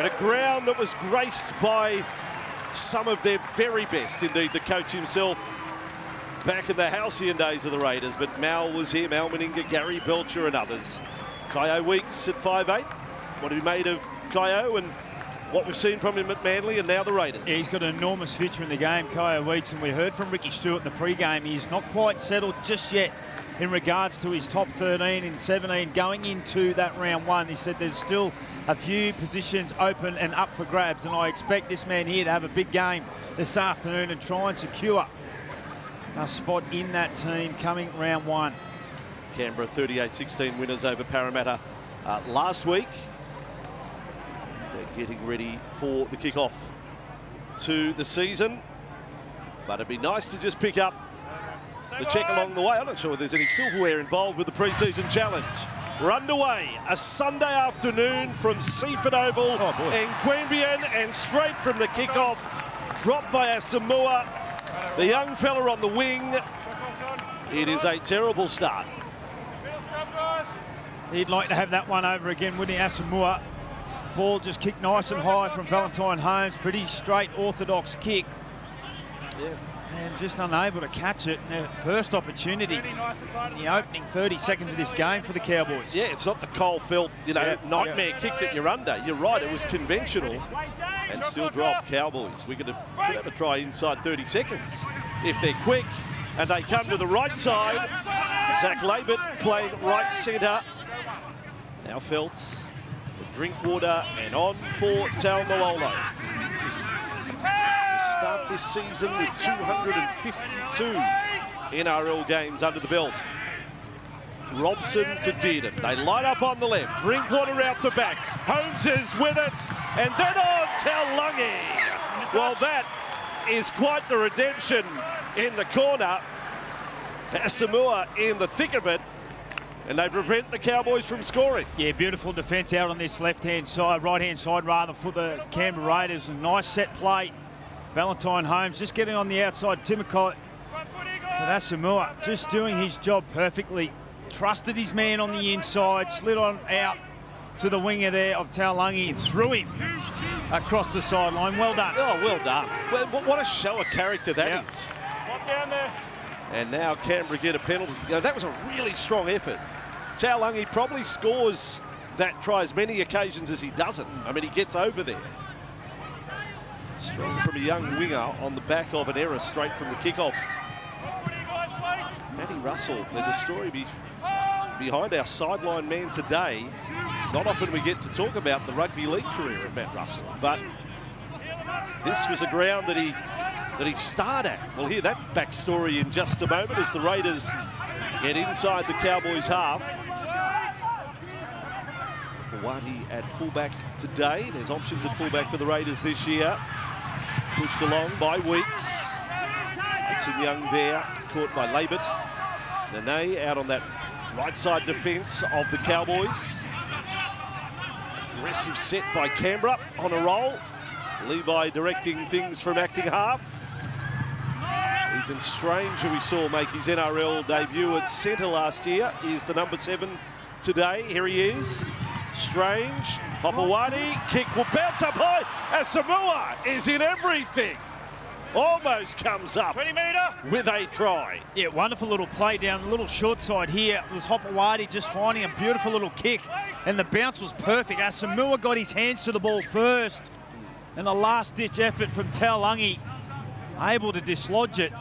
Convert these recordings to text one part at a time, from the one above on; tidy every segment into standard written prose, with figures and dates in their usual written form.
And a ground that was graced by some of their very best. Indeed, the coach himself back in the halcyon days of the Raiders. But Mal was here, Mal Meninga, Gary Belcher and others. Kaio Weeks at 5'8". What have you made of Kaio and what we've seen from him at Manly and now the Raiders? Yeah, he's got an enormous future in the game, Kaio Weeks, and we heard from Ricky Stewart in the pre-game. He's not quite settled just yet in regards to his top 13 and 17 going into that round one. He said there's still a few positions open and up for grabs, and I expect this man here to have a big game this afternoon and try and secure a spot in that team coming round one. Canberra 38-16 winners over Parramatta last week. They're getting ready for the kick-off to the season, but it'd be nice to just pick up the check along the way. I'm not sure if there's any silverware involved with the pre-season challenge. We're underway, a Sunday afternoon from Seaford Oval in Queanbeyan, and straight from the kick-off, dropped by Asamoah, the young fella on the wing. It is a terrible start. He'd like to have that one over again, wouldn't he, Asamoah? Ball just kicked nice and high from Valentine Holmes. Pretty straight, orthodox kick. Yeah. And just unable to catch it. Their first opportunity in the opening 30 seconds of this game for the Cowboys. Yeah, it's not the Cole Felt, nightmare kick that you're under. You're right, it was conventional and still dropped. Cowboys. We're going to have a try inside 30 seconds. If they're quick and they come to the right side, Zach Labert playing right centre. Now Felt for Drinkwater and on for Taumalolo. Start this season with 252 NRL games under the belt. Robson to Dearden. They line up on the left. Drinkwater out the back. Holmes is with it. And then on Taulagi. Well, that is quite the redemption in the corner. Asamoah in the thick of it. And they prevent the Cowboys from scoring. Yeah, beautiful defence out on this left-hand side, right-hand side rather, for the Canberra Raiders. A nice set play. Valentine Holmes just getting on the outside. Timokot. But Asamoah just doing his job perfectly. Trusted his man on the inside, slid on out to the winger there of Taulagi and threw him across the sideline. Well done. Oh, well done. Well, what a show of character that is. Down there. And now Canberra get a penalty. That was a really strong effort. Taulagi probably scores that try as many occasions as he doesn't. I mean, he gets over there. Strong from a young winger on the back of an error straight from the kickoff. Matty Russell, there's a story behind our sideline man today. Not often we get to talk about the rugby league career of Matt Russell, but this was a ground that he starred at. We'll hear that backstory in just a moment as the Raiders get inside the Cowboys half. Kawati at fullback today. There's options at fullback for the Raiders this year. Pushed along by Weeks. Hudson Young there, caught by Labert. Nene out on that right side defence of the Cowboys. Aggressive set by Canberra on a roll. Levi directing things from acting half. Ethan Strange, who we saw make his NRL debut at centre last year, is the number 7 today. Here he is. Strange, Hopewadi, kick will bounce up high. Asamoah is in everything. Almost comes up 20 metre with a try. Yeah, wonderful little play down the little short side here. It was Hopewadi just finding a beautiful little kick, and the bounce was perfect. Asamoah got his hands to the ball first, and a last-ditch effort from Taulagi, able to dislodge it.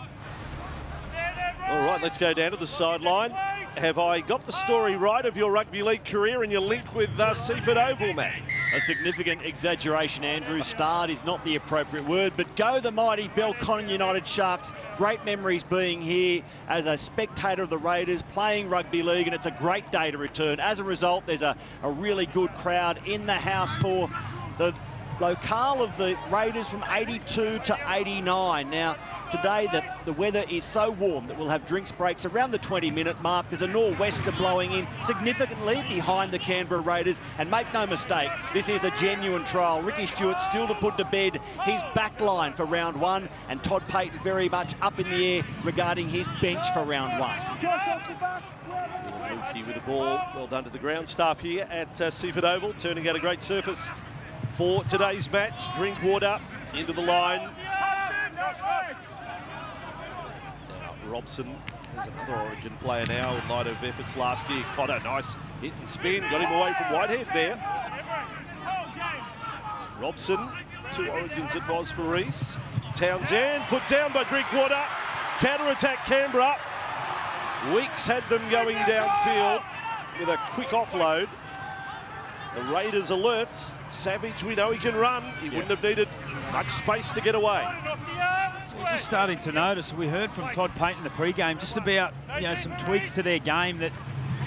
All right, let's go down to the sideline. Have I got the story right of your rugby league career and your link with Seaford Oval, Matt? A significant exaggeration, Andrew. Starred is not the appropriate word, but go the mighty Belconnen United Sharks. Great memories being here as a spectator of the Raiders playing rugby league, and it's a great day to return. As a result, there's a really good crowd in the house for the locale of the Raiders from 82 to 89. Now, today the weather is so warm that we'll have drinks breaks around the 20-minute mark. There's a nor'wester blowing in significantly behind the Canberra Raiders. And make no mistake, this is a genuine trial. Ricky Stewart still to put to bed his back line for round one, and Todd Payton very much up in the air regarding his bench for round one. Mookie with the ball. Well done to the ground staff here at Seaford Oval, turning out a great surface for today's match. Drinkwater into the line. Now Robson is another Origin player now in light of efforts last year. Cotter, nice hit and spin, got him away from Whitehead there. Robson, 2 Origins it was for Reese. Townsend put down by Drinkwater. Counter-attack Canberra. Weeks had them going downfield with a quick offload. The Raiders alerts. Savage, we know he can run. He wouldn't have needed much space to get away. We're just starting to notice. We heard from Todd Payton in the pre-game just about some tweaks to their game that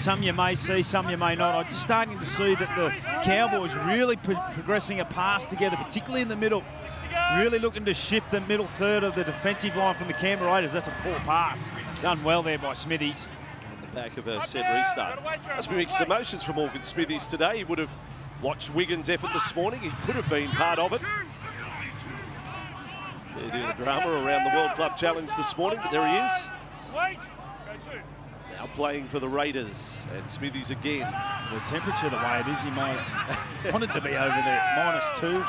some you may see, some you may not. I'm just starting to see that the Cowboys really progressing a pass together, particularly in the middle. Really looking to shift the middle third of the defensive line from the Canberra Raiders. That's a poor pass. Done well there by Smithies. On the back of a said restart. Must be mixed emotions from Morgan Smithies today. He would have watched Wiggins' effort this morning. He could have been part of it. They're doing the drama around the World Club Challenge this morning, but there he is. Now playing for the Raiders, and Smithies again. The temperature the way it is, you might want it to be over there, -2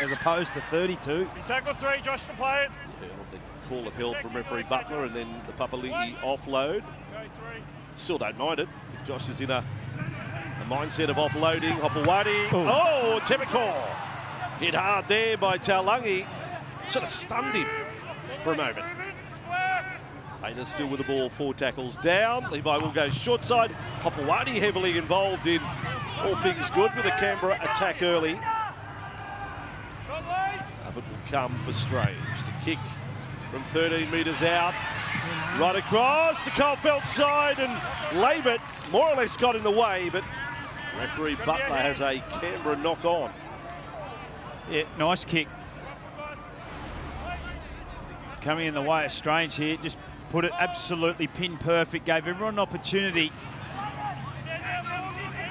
as opposed to 32. Tackle 3, Josh to play it. Yeah, the call of held from referee Butler, and then the Papali'i offload. Still don't mind it if Josh is in a mindset of offloading. Hopewadi. Oh, Tepikor. Hit hard there by Taulangi. Sort of stunned him for a moment. Raiders still with the ball, 4 tackles down. Levi will go short side. Hopewadi heavily involved in all things good with a Canberra attack early. But will come for Strange to kick from 13 metres out. Right across to Colefeld's side, and Labert more or less got in the way, but referee Butler has a Canberra knock on. Yeah, nice kick. Coming in the way of Strange here, just put it absolutely pin perfect, gave everyone an opportunity.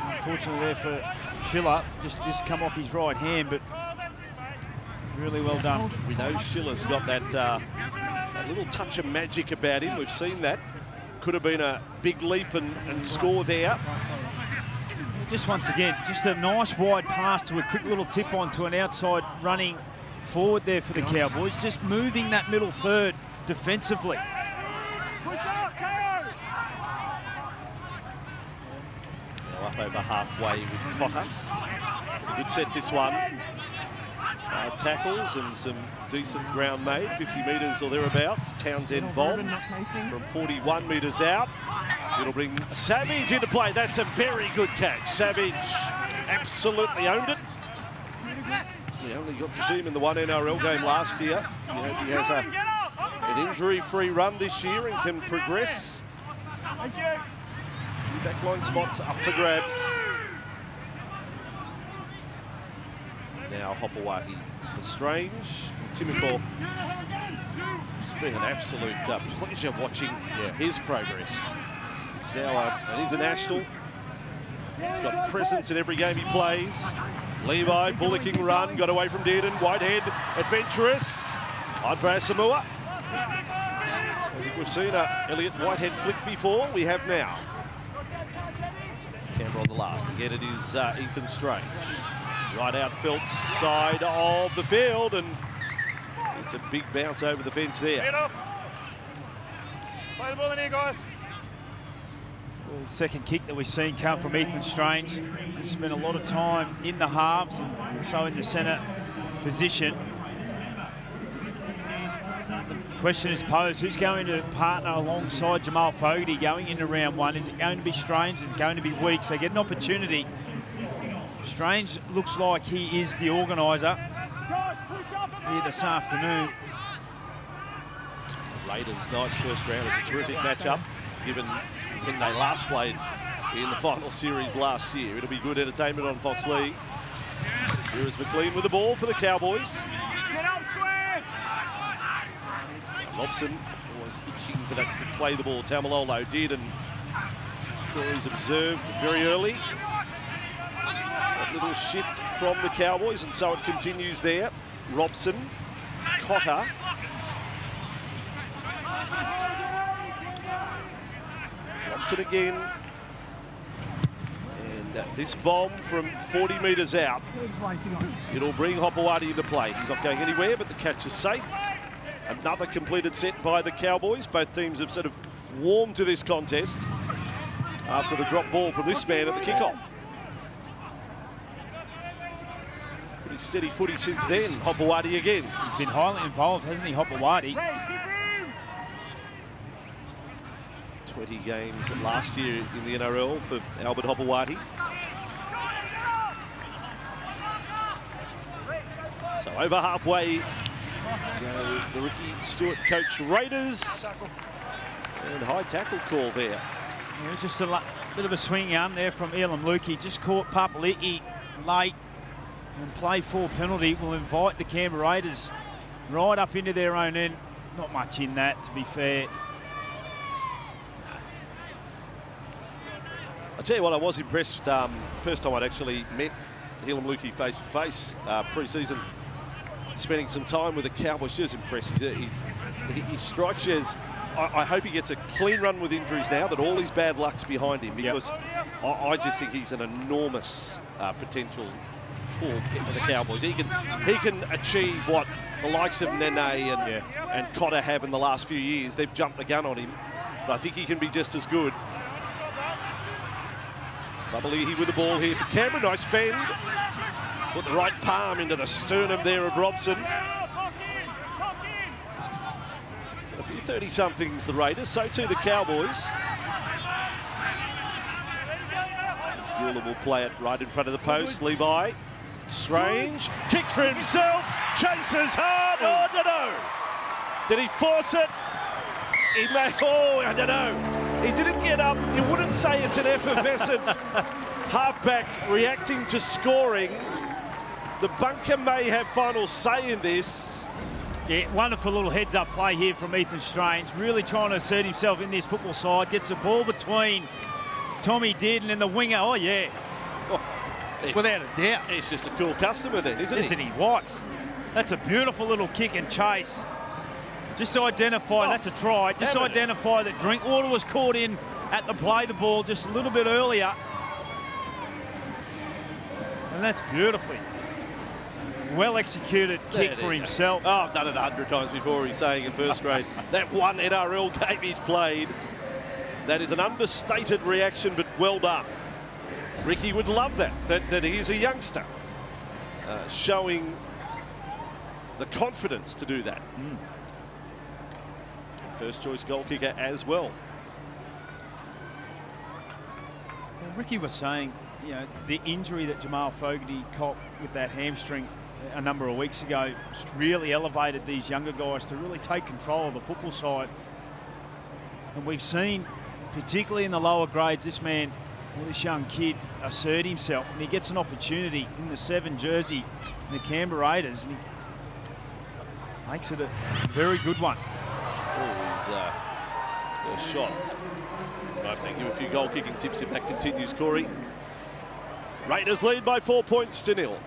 Unfortunately there for Schiller, just come off his right hand, but really well done. We know Schiller's got that little touch of magic about him. We've seen that. Could have been a big leap and score there. Just once again, just a nice wide pass to a quick little tip on to an outside running forward there for the Cowboys, just moving that middle third defensively. Now up over halfway with Cotter. It's a good set, this one. 5 tackles and some decent ground made, 50 metres or thereabouts. Townsend bomb from 41 metres out. It'll bring Savage into play. That's a very good catch. Savage absolutely owned it. We only got to see him in the one NRL game last year. He has an injury-free run this year and can progress. Backline spots up for grabs. Now Hopewadi for Strange. Timothy. It's been an absolute pleasure watching his progress. He's now an international. He's got presence in every game he plays. Levi, bullocking run, got away from Dearden. Whitehead, adventurous. On for Asamoah. I think we've seen a Elliott Whitehead flick before. We have now. Canberra on the last. Again, it is Ethan Strange. Right out Phelps' side of the field, and it's a big bounce over the fence there. Play the ball in here, guys. Well, the second kick that we've seen come from Ethan Strange. He spent a lot of time in the halves and also in the centre position. The question is posed, who's going to partner alongside Jamal Fogarty going into round 1? Is it going to be Strange? Is it going to be Weeks? They get an opportunity. Strange looks like he is the organiser here this afternoon. Raiders Knights first round is a terrific matchup, given when they last played in the final series last year. It'll be good entertainment on Fox League. Here is McLean with the ball for the Cowboys. Lobson was itching for that to play the ball. Taumalolo did, and Corey's observed very early. That little shift from the Cowboys, and so it continues there. Robson, Cotter. Robson again. And this bomb from 40 metres out, it'll bring Hopewadi into play. He's not going anywhere, but the catch is safe. Another completed set by the Cowboys. Both teams have sort of warmed to this contest after the drop ball from this man at the kickoff. Pretty steady footy since then. Hopewadi again. He's been highly involved, hasn't he, Hopewadi? 20 games last year in the NRL for Albert Hopewadi. So over halfway go the Ricky Stewart coach Raiders. And high tackle call there. It was just a bit of a swinging arm there from Elam Lukey. Just caught Papali'i late, and play 4 penalty will invite the Canberra Raiders right up into their own end. Not much in that, to be fair. I'll tell you what, I was impressed. First time I'd actually met Elam Lukey face to face pre-season, spending some time with the Cowboys. Just impressed. He strikes you as, I hope he gets a clean run with injuries now, that all his bad luck's behind him, because I just think he's an enormous potential for the Cowboys. He can achieve what the likes of Nene and Cotter have in the last few years. They've jumped the gun on him, but I think he can be just as good. Papali'i with the ball here for Canberra. Nice fend. Put the right palm into the sternum there of Robson. A few 30-somethings, the Raiders. So too the Cowboys. Mueller will play it right in front of the post. Levi. Strange. Kick for himself. Chases hard. Oh, I don't know. Did he force it? He may. Oh, I don't know. He didn't get up. You wouldn't say it's an effervescent halfback reacting to scoring. The bunker may have final say in this. Yeah, wonderful little heads-up play here from Ethan Strange. Really trying to assert himself in this football side. Gets the ball between Tommy Dearden and the winger. Oh, yeah. Oh, without a doubt. He's just a cool customer then, isn't he? Isn't he? What? That's a beautiful little kick and chase. Just to identify, that's a try. Just to identify that Drinkwater was caught in at the play the ball just a little bit earlier. And that's beautifully well executed kick for himself. Oh, I've done it 100 times before, he's saying in first grade. That one NRL game he's played, that is an understated reaction, but well done. Ricky would love that he is a youngster, showing the confidence to do that. First choice goal kicker as well. Well, Ricky was saying, you know, the injury that Jamal Fogarty copped with that hamstring a number of weeks ago really elevated these younger guys to really take control of the football side. And we've seen, particularly in the lower grades, this man, this young kid, assert himself, and he gets an opportunity in the 7 jersey in the Canberra Raiders, and he makes it a very good one. Oh, he's got a shot. I have to give a few goal kicking tips if that continues, Corey. Raiders lead by 4 points to 0.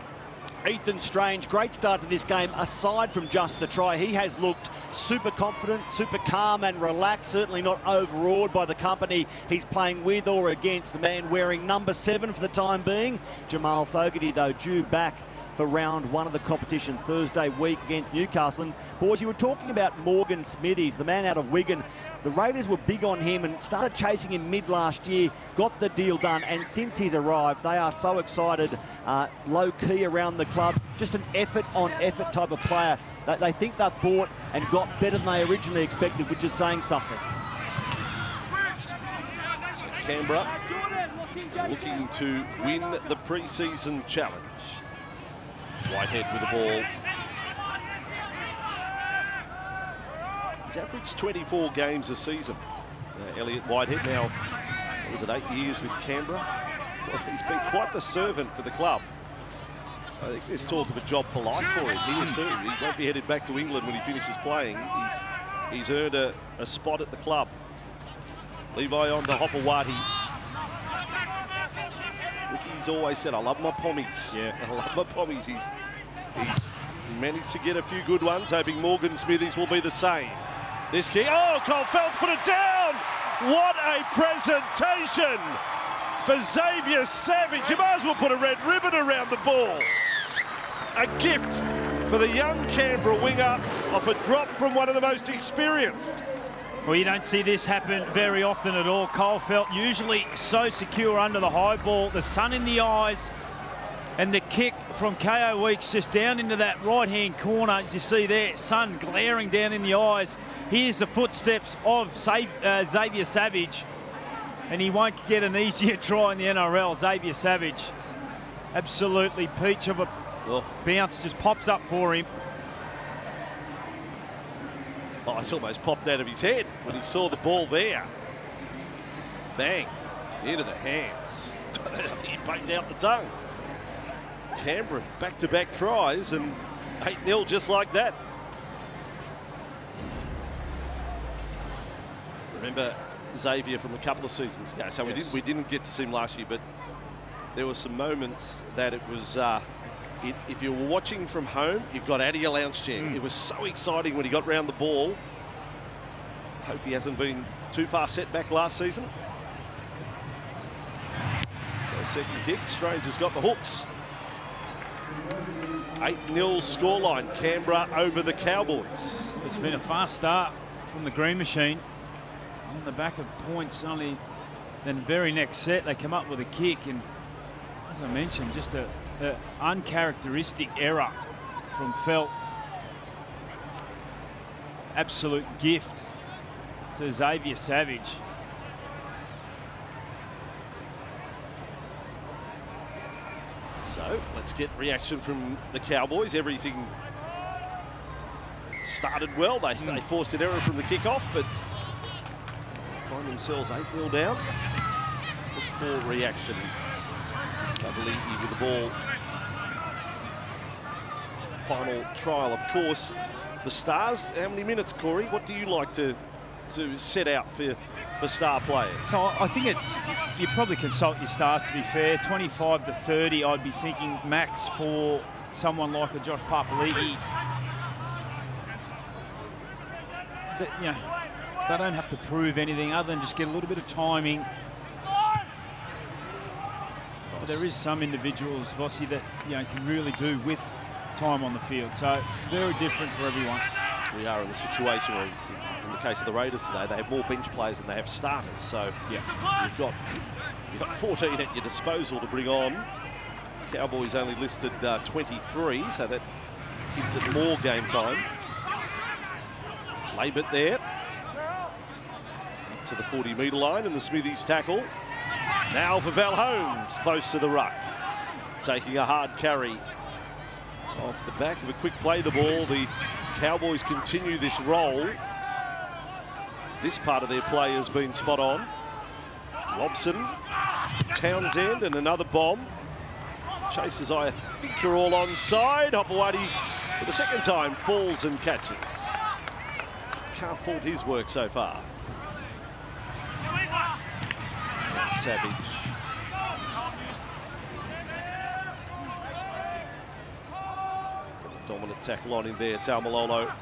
Ethan Strange, great start to this game. Aside from just the try, he has looked super confident, super calm and relaxed, certainly not overawed by the company he's playing with or against. The man wearing number 7 for the time being. Jamal Fogarty, though, due back for round 1 of the competition Thursday week against Newcastle. And boys, you were talking about Morgan Smithies, the man out of Wigan. The Raiders were big on him and started chasing him mid last year, got the deal done, and since he's arrived, they are so excited, low-key around the club, just an effort-on-effort type of player that they think they've bought and got better than they originally expected, which is saying something. So Canberra looking to win the pre-season challenge. Whitehead with the ball. He's averaged 24 games a season. Elliot Whitehead now, what was it, 8 years with Canberra? Well, he's been quite the servant for the club. I think there's talk of a job for life for him here too. He won't be headed back to England when he finishes playing. He's earned a spot at the club. Levi on to Hopewadi. Ricky's always said, I love my pommies. Yeah. I love my pommies. He's managed to get a few good ones, hoping Morgan Smithies will be the same. This kick, oh, Cole Phelps put it down! What a presentation for Xavier Savage. You might as well put a red ribbon around the ball. A gift for the young Canberra winger off a drop from one of the most experienced. Well, you don't see this happen very often at all. Cole Felt usually so secure under the high ball, the sun in the eyes, and the kick from Ko Weeks just down into that right-hand corner. As you see there, sun glaring down in the eyes. Here's the footsteps of Xavier Savage, and he won't get an easier try in the NRL. Xavier Savage, absolutely peach of a bounce, just pops up for him. Oh, it's almost popped out of his head when he saw the ball there. Bang, into the hands. I think he banged out the tongue. Canberra back-to-back tries and 8-0 just like that. Remember Xavier from a couple of seasons ago. So yes. we didn't get to see him last year, but there were some moments that it was. If you were watching from home, you got out of your lounge chair. It was so exciting when he got round the ball. Hope he hasn't been too far set back last season. So second kick, Strange has got the hooks. 8-0 scoreline, Canberra over the Cowboys. It's been a fast start from the Green Machine. On the back of points only, then the very next set they come up with a kick, and as I mentioned, just a uncharacteristic error from Felt. Absolute gift to Xavier Savage. So let's get reaction from the Cowboys. Everything started well. They forced an error from the kickoff, but find themselves 8-0 down. Look for reaction. Double-eaty with the ball. Final trial, of course. The Stars, how many minutes, Corey? What do you like to set out for star players? No, I think you probably consult your stars, to be fair. 25 to 30, I'd be thinking max for someone like a Josh Papali'i. You know, they don't have to prove anything other than just get a little bit of timing. But there is some individuals, Vossi, that can really do with time on the field. So very different for everyone. We are in the situation where, in the case of the Raiders today, they have more bench players than they have starters. So you've got 14 at your disposal to bring on. Cowboys only listed 23, so that hints at more game time. Labert there to the 40-metre line, and the Smithies tackle. Now for Val Holmes, close to the ruck, taking a hard carry off the back of a quick play the ball. The Cowboys continue this roll. This part of their play has been spot on. Robson, Townsend, and another bomb. Chasers, I think, are all onside. Hopewadi, for the second time, falls and catches. Can't fault his work so far. Savage. Dominant tackle on him there. Taumalolo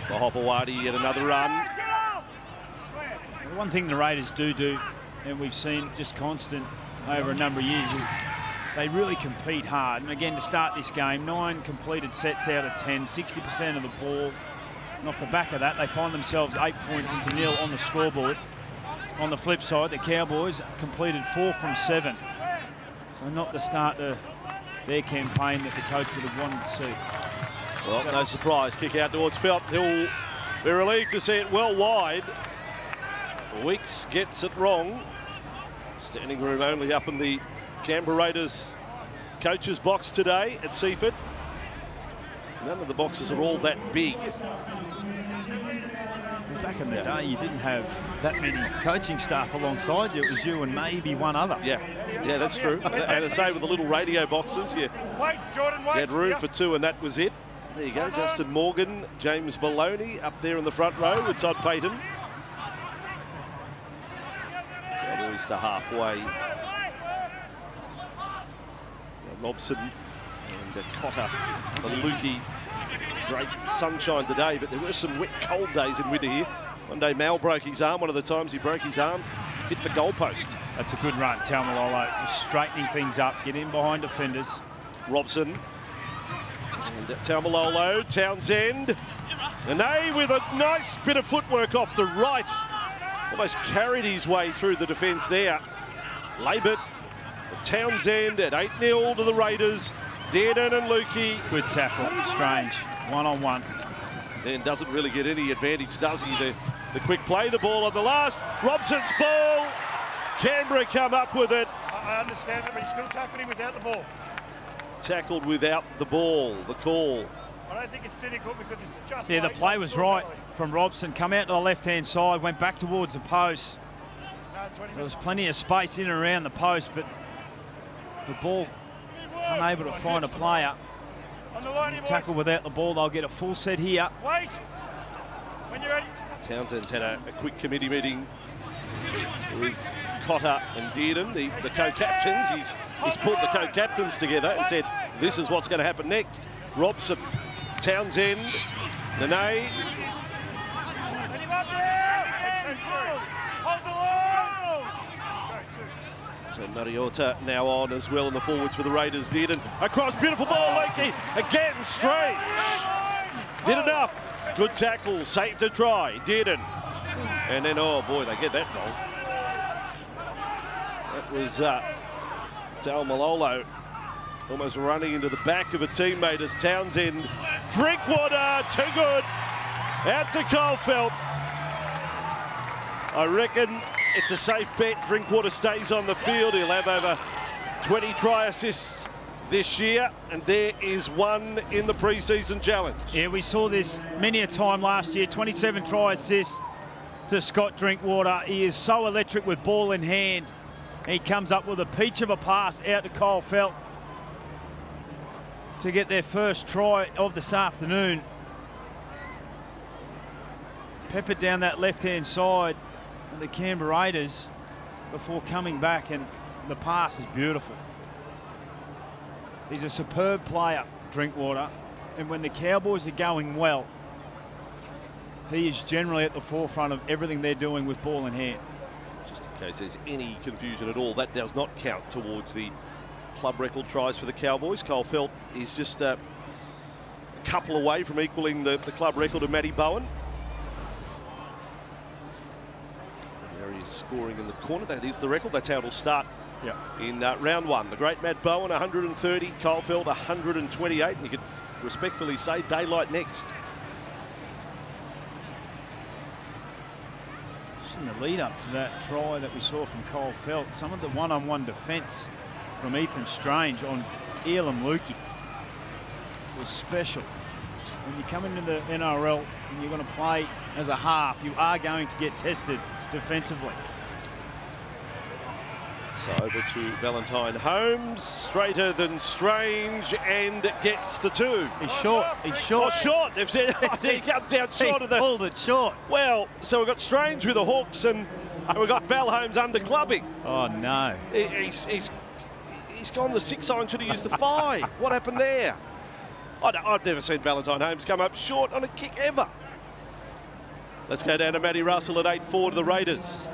for Hopewadi, yet another run. One thing the Raiders do, and we've seen just constant over a number of years, is they really compete hard. And again, to start this game, 9 completed sets out of 10, 60% of the ball. And off the back of that, they find themselves 8 points to 0 on the scoreboard. On the flip side, the Cowboys completed 4 from 7. So not the start of their campaign that the coach would have wanted to see. Well, no surprise. Kick out towards Felt. He'll be relieved to see it well wide. Weeks gets it wrong. Standing room only up in the Canberra Raiders coach's box today at Seaford. None of the boxes are all that big. Back in the day, you didn't have that many coaching staff alongside you. It was you and maybe one other. Yeah, that's true. And the same with the little radio boxes. You had room for 2, and that was it. There you go, Justin Morgan, James Maloney up there in the front row with Todd Payton. Cowboys to halfway. Robson and Cotter, the Lukey. Great sunshine today, but there were some wet, cold days in winter here. One day Mal broke his arm. One of the times he broke his arm, hit the goalpost That's a good run, Taumalolo, just straightening things up, get in behind defenders. Robson and Taumalolo, Townsend. Nene with a nice bit of footwork off the right. Almost carried his way through the defence there. Labert, Townsend at 8-0 to the Raiders. Dearden and Lukey. Good tackle, Strange, one-on-one. Then doesn't really get any advantage, does he? The quick play, the ball on the last. Robson's ball. Canberra come up with it. I understand it, but he's still tackling him without the ball. Tackled without the ball, the call. I don't think it's cynical because it's just. Yeah, the play was right from Robson. Come out to the left-hand side, went back towards the post. There was plenty of space in and around the post, but the ball unable to find a player. On the line, Tackle without the ball, they'll get a full set here. Wait. When you're ready. Townsend's had a quick committee meeting with Cotter and Dearden, the co-captains. He's put the co-captains together and said, this is what's going to happen next. Robson, Townsend, Nene. Get him up there. Hold the line. Go two. So Nariota now on as well in the forwards for the Raiders. Dearden across, beautiful ball, Lakey. Again, Strange. Did enough. Good tackle, safe to try. Dearden. And then, oh boy, they get that wrong. That was Taumalolo almost running into the back of a teammate as Townsend. Drinkwater, too good. Out to Caulfield. I reckon it's a safe bet. Drinkwater stays on the field. He'll have over 20 try assists this year, and there is one in the pre-season challenge. Yeah, we saw this many a time last year. 27 try assists to Scott Drinkwater. He is so electric with ball in hand. He comes up with a peach of a pass out to Kyle Felt to get their first try of this afternoon. Peppered down that left-hand side of the Canberra Raiders before coming back, and the pass is beautiful. He's a superb player, Drinkwater, and when the Cowboys are going well, he is generally at the forefront of everything they're doing with ball in hand. Just in case there's any confusion at all, that does not count towards the club record tries for the Cowboys. Kyle Felt is just a couple away from equaling the club record of Matty Bowen. There he is scoring in the corner. That is the record. That's how it'll start in round one. The great Matt Bowen, 130. Kyle Felt, 128. And you could respectfully say daylight next. In the lead up to that try that we saw from Kyle Felt, some of the one-on-one defence from Ethan Strange on Elam Lukey was special. When you come into the NRL and you're going to play as a half, you are going to get tested defensively. So over to Valentine Holmes, straighter than Strange, and gets the two. He's short. He's short. Oh, short. They've said he comes down short of the. Pulled it short. Well, so we've got Strange with the Hawks, and we've got Val Holmes under clubbing. Oh no. He's gone the 6 iron, should have used the 5. What happened there? I've never seen Valentine Holmes come up short on a kick ever. Let's go down to Matty Russell at 8-4 to the Raiders.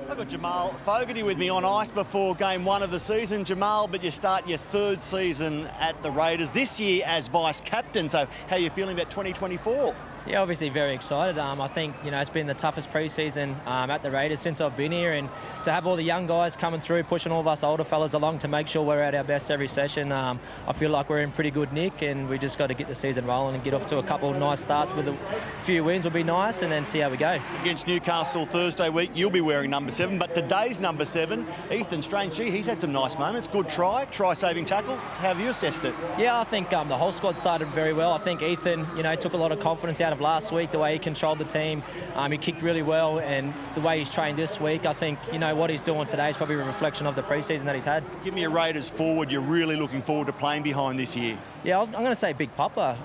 I've got Jamal Fogarty with me on ice before game 1 of the season. Jamal, but you start your 3rd season at the Raiders this year as vice-captain. So how are you feeling about 2024? Yeah, obviously very excited. I think, it's been the toughest pre-season at the Raiders since I've been here, and to have all the young guys coming through, pushing all of us older fellas along to make sure we're at our best every session. I feel like we're in pretty good nick, and we just got to get the season rolling and get off to a couple of nice starts with a few wins will be nice, and then see how we go. Against Newcastle Thursday week, you'll be wearing number 7, but today's number 7, Ethan Strange, he's had some nice moments. Good try-saving tackle. How have you assessed it? Yeah, I think the whole squad started very well. I think Ethan, took a lot of confidence out of last week, the way he controlled the team. He kicked really well, and the way he's trained this week, I think, what he's doing today is probably a reflection of the pre-season that he's had. Give me a Raiders forward you're really looking forward to playing behind this year. Yeah, I'm going to say Big Papa.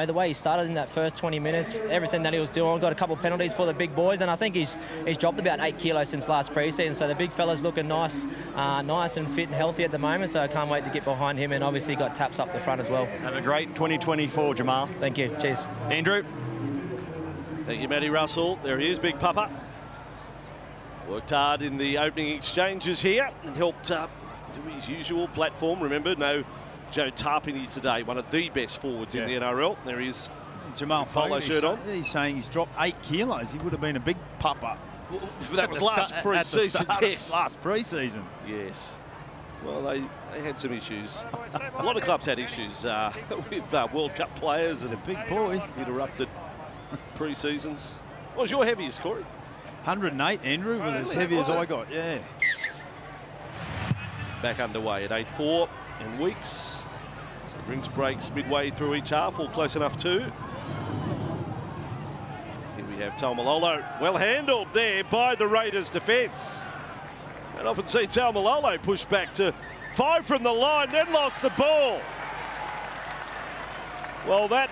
The way he started in that first 20 minutes, everything that he was doing, got a couple of penalties for the big boys, and I think he's dropped about 8 kilos since last pre-season, so the big fella's looking nice and fit and healthy at the moment, so I can't wait to get behind him, and obviously got taps up the front as well. Have a great 2024, Jamal. Thank you. Cheers. Andrew. Thank you, Matty Russell. There he is, Big Papa. Worked hard in the opening exchanges here and helped do his usual platform. Remember, no Joe Tarpany today, one of the best forwards in the NRL. There he is, Jamal polo shirt on. He's saying he's dropped 8 kilos. He would have been a big pupper. That was last pre-season, yes. Last pre-season. Yes. Well, they had some issues. A lot of clubs had issues with World Cup players and a big boy. Interrupted pre-seasons. What was your heaviest, Corey? 108, Andrew, was as heavy as I got, yeah. Back underway at 8-4 in weeks. So drinks breaks midway through each half, all close enough too. Here we have Taumalolo, well handled there by the Raiders defence. I'd often see Taumalolo push back to 5 from the line, then lost the ball. Well, that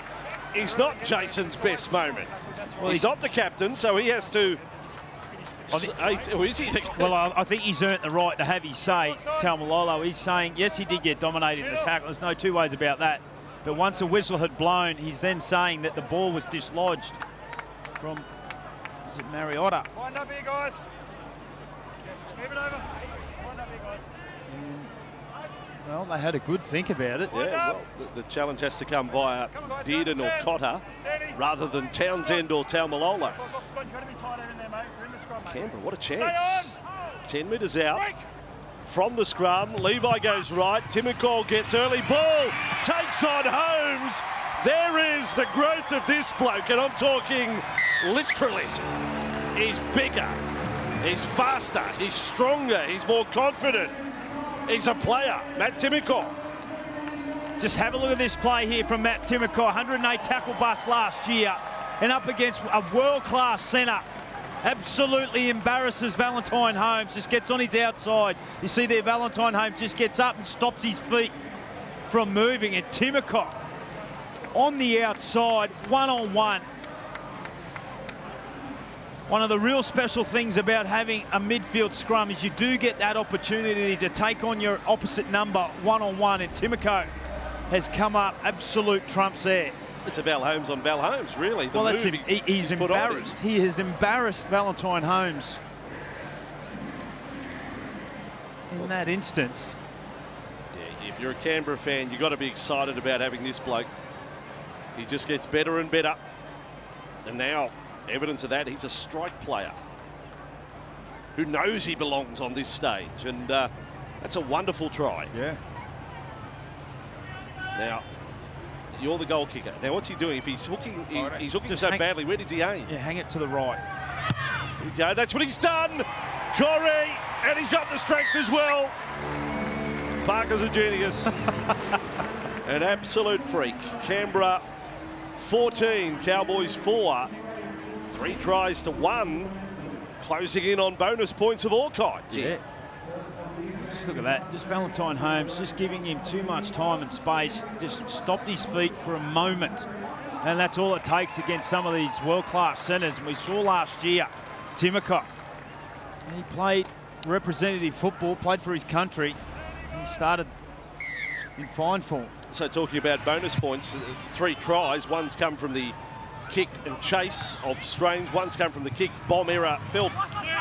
is not Jason's best moment. Well, he's not the captain, so he has to. Well, I think he's earned the right to have his say, Taumalolo. He's saying, yes, he did get dominated in the tackle. There's no two ways about that. But once the whistle had blown, he's then saying that the ball was dislodged from, is it Mariota? Wind up here, guys. Move it over. Wind up here, guys. Well, they had a good think about it. Yeah, well, the challenge has to come via Dearden or Cotter rather than Townsend or Taumalolo. Canberra, what a chance. 10 metres out from the scrum. Levi goes right. Timokol gets early ball. Takes on Holmes. There is the growth of this bloke, and I'm talking literally. He's bigger. He's faster. He's stronger. He's more confident. He's a player, Matt Timokol. Just have a look at this play here from Matt Timokol. 108 tackle bust last year, and up against a world-class centre. Absolutely embarrasses Valentine Holmes. Just gets on his outside. You see there, Valentine Holmes just gets up and stops his feet from moving. And Timokol on the outside, one-on-one. One of the real special things about having a midfield scrum is you do get that opportunity to take on your opposite number one-on-one, and Timokol has come up absolute trumps there. It's a Val Holmes on Val Holmes, really. Well, that's he's embarrassed. He has embarrassed Valentine Holmes in that instance. Yeah, if you're a Canberra fan, you've got to be excited about having this bloke. He just gets better and better. And now, evidence of that, he's a strike player who knows he belongs on this stage. And that's a wonderful try. Yeah. Now, you're the goal kicker. Now, what's he doing? If he's hooking, he's hooking so badly, where does he aim? Yeah, hang it to the right. Here we go. That's what he's done, Corey, and he's got the strength as well. Parker's a genius. An absolute freak. Canberra 14, Cowboys 4. 3 tries to 1, closing in on bonus points of all kinds. Yeah. Just look at that. Just Valentine Holmes just giving him too much time and space. Just stopped his feet for a moment. And that's all it takes against some of these world-class centres. And we saw last year, Timokol. And he played representative football, played for his country. And he started in fine form. So talking about bonus points, 3 tries. One's come from the kick and chase of Strange. One's come from the kick, bomb error, Phil.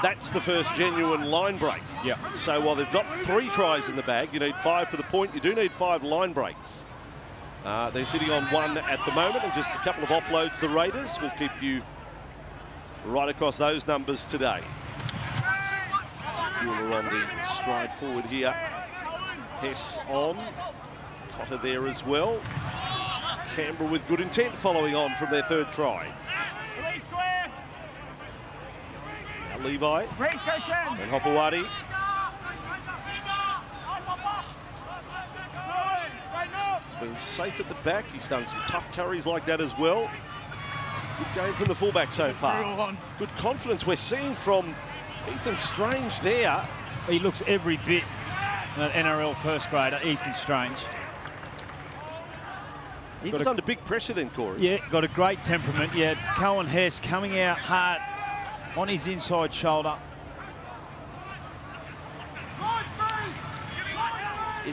That's the first genuine line break. Yeah. So while they've got 3 tries in the bag, you need 5 for the point. You do need 5 line breaks. They're sitting on 1 at the moment, and just a couple of offloads. The Raiders will keep you right across those numbers today. Bueller on the stride forward here. Hess on. Cotter there as well. Canberra with good intent following on from their 3rd try. Now Levi and Hopewadi. He's been safe at the back. He's done some tough carries like that as well. Good game from the fullback so far. Good confidence we're seeing from Ethan Strange there. He looks every bit an NRL first grader, Ethan Strange. He was under big pressure then, Corey. Yeah, got a great temperament. Yeah, Cohen Hess coming out hard on his inside shoulder.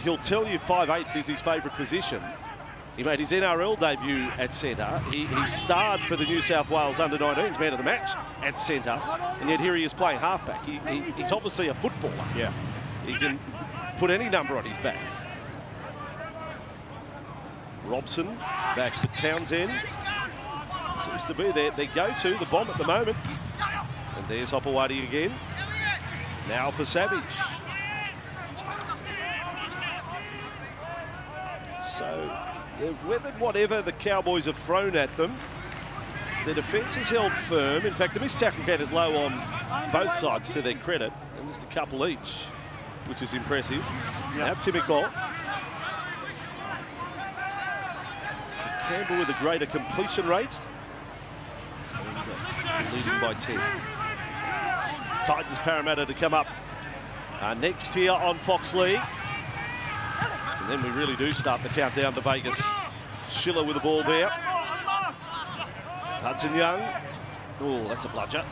He'll tell you 5'8" is his favourite position. He made his NRL debut at centre. He starred for the New South Wales under-19s man of the match at centre, and yet here he is playing halfback. He's obviously a footballer. Yeah. He can put any number on his back. Robson back for Townsend. Seems to be their go-to, the bomb at the moment. And there's Hopewadi again. Now for Savage. So they've weathered whatever the Cowboys have thrown at them. Their defence has held firm. In fact, the missed tackle count is low on both sides to their credit. And just a couple each, which is impressive. Now Timoko. Campbell with a greater completion rate. And, leading by 10. Titans Parramatta to come up next here on Fox League. And then we really do start the countdown to Vegas. Schiller with the ball there. Hudson Young. Oh, that's a bludger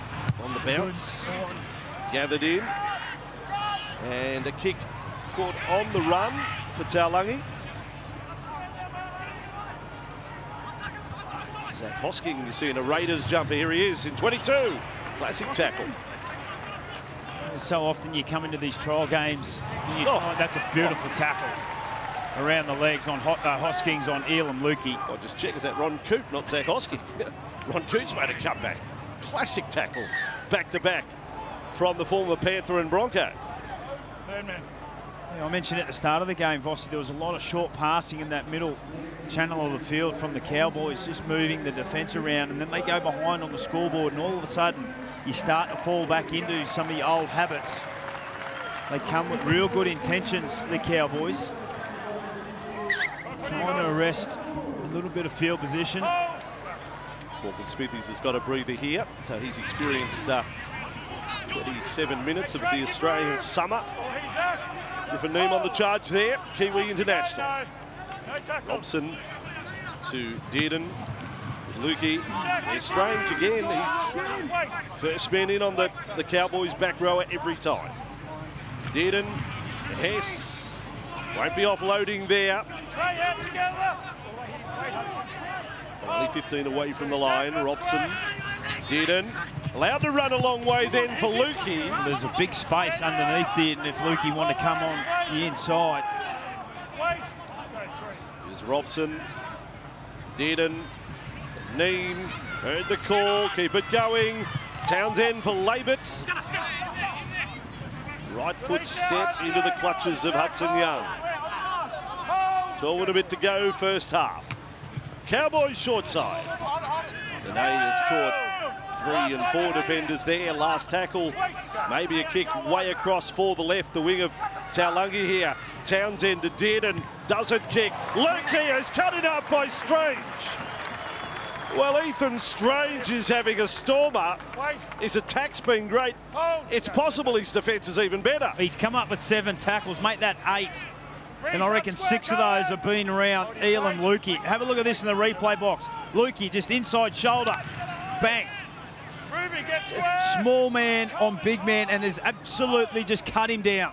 on the bounce. Gathered in. And a kick caught on the run for Taulagi. Zach Hosking, you see in a Raiders jumper. Here he is in 22. Classic tackle. So often you come into these trial games and you find that's a beautiful tackle around the legs on Hoskins on Elam Lukey. I'll just check, is that Ron Coote, not Zach Hosking? Ron Coote's made a cutback. Classic tackles, back to back from the former Panther and Bronco. Third man. I mentioned at the start of the game, Vossi, there was a lot of short passing in that middle channel of the field from the Cowboys, just moving the defence around, and then they go behind on the scoreboard, and all of a sudden you start to fall back into some of your old habits. They come with real good intentions, the Cowboys. Trying to arrest a little bit of field position. Morgan Smithies has got a breather here, so he's experienced 27 minutes of the Australian summer. With a name on the charge there, Kiwi International. Robson to Dearden. Lukey is Strange again. He's first man in on the Cowboys back rower every time. Dearden, Hess, won't be offloading there. Only 15 away from the line. Robson, Dearden, allowed to run a long way then for Lukey. There's a big space underneath Dearden if Lukey wanted to come on the inside. Here's Robson, Dearden, Neem, heard the call, keep it going. Townsend for Labert. Right foot step into the clutches of Hudson Young. 12 and a bit to go, first half. Cowboys short side. Dene has caught 3 and 4 defenders there. Last tackle, maybe a kick way across for the left. The wing of Taulagi here. Townsend to Dearden, doesn't kick. Lukey is cut it up by Strange. Well, Ethan Strange is having a stormer. His attack's been great. It's possible his defence is even better. He's come up with 7 tackles, make that 8. And I reckon 6 of those have been around Elam Lukey. Have a look at this in the replay box. Lukey just inside shoulder, bang. Small man on big man, and has absolutely just cut him down.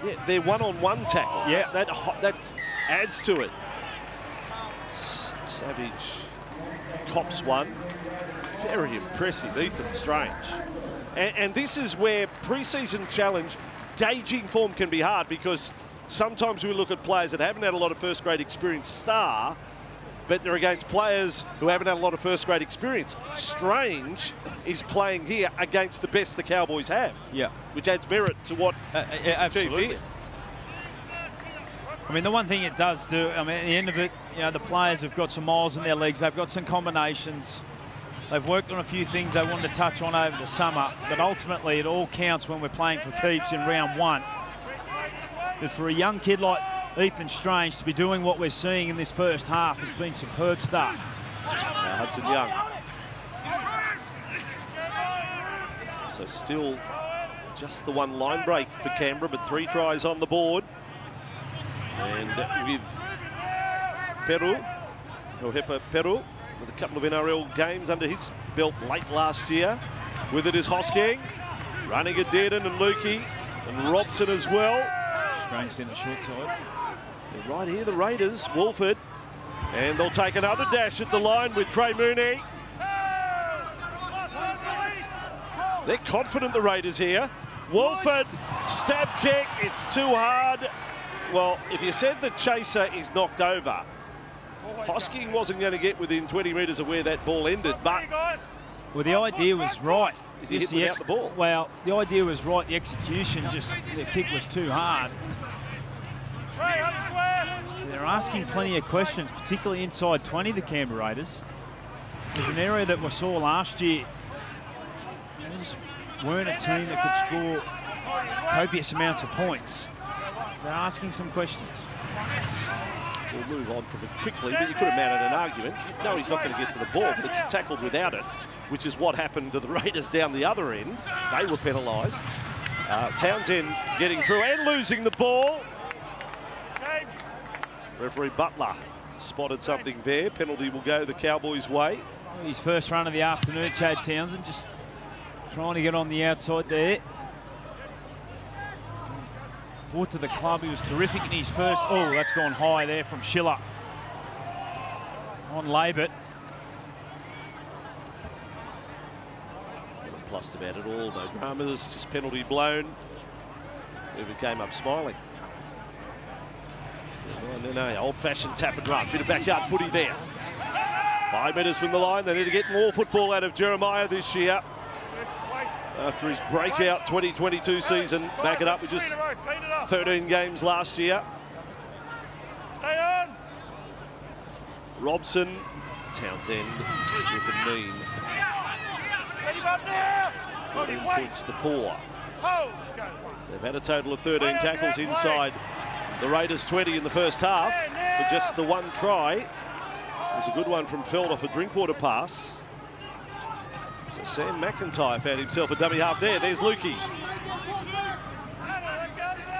Yeah, they're one-on-one tackles. Yeah. That adds to it. Savage cops one. Very impressive, Ethan Strange. And this is where pre-season challenge gauging form can be hard, because sometimes we look at players that haven't had a lot of first-grade experience star, but they're against players who haven't had a lot of first-grade experience. Strange is playing here against the best the Cowboys have, which adds merit to what he's achieved here. I mean, the one thing it does do, I mean, at the end of it, you know, the players have got some miles in their legs. They've got some combinations. They've worked on a few things they wanted to touch on over the summer, but ultimately it all counts when we're playing for keeps in round 1. But for a young kid like Ethan Strange to be doing what we're seeing in this first half has been superb stuff. Now Hudson Young. So still just the one line break for Canberra, but 3 tries on the board. And with Peru, Ohepa Peru, with a couple of NRL games under his belt late last year. With it is Hosking, running at Dearden and Lukey, and Robson as well. Strange in the short side. And right here, the Raiders, Wolford, And they'll take another dash at the line with Trey Mooney. They're confident, the Raiders here. Wolford, stab kick, it's too hard. Well, if you said the chaser is knocked over, Hosking wasn't going to get within 20 metres of where that ball ended, but... Well, the idea was right. Is he hit without the ball? Well, the idea was right. The execution, just the kick was too hard. They're asking plenty of questions, particularly inside 20, the Canberra Raiders. There's an area that we saw last year. They just weren't a team that could score copious amounts of points. They're asking some questions. We'll move on from it quickly, but you could have mounted an argument. You know he's not going to get to the ball, but it's tackled without it, which is what happened to the Raiders down the other end. They were penalised. Townsend getting through and losing the ball. Referee Butler spotted something there. Penalty will go the Cowboys' way. His first run of the afternoon, Chad Townsend, just trying to get on the outside there. Brought to the club, he was terrific in his first. Oh, that's gone high there from Schiller on Labert. Plussed about it all, no dramas, just penalty blown. Whoever came up smiling. No, old-fashioned tap and run, bit of backyard footy there. 5 metres from the line, they need to get more football out of Jeremiah this year. After his breakout 2022 season, back it up with just 13 games last year. Stay on. Robson, Townsend with a mean. 14 points to 4. They've had a total of 13 tackles inside the Raiders 20 in the first half for just the one try. It was a good one from Feld off a Drinkwater pass. So Sam McIntyre found himself a dummy half there. There's Lukey.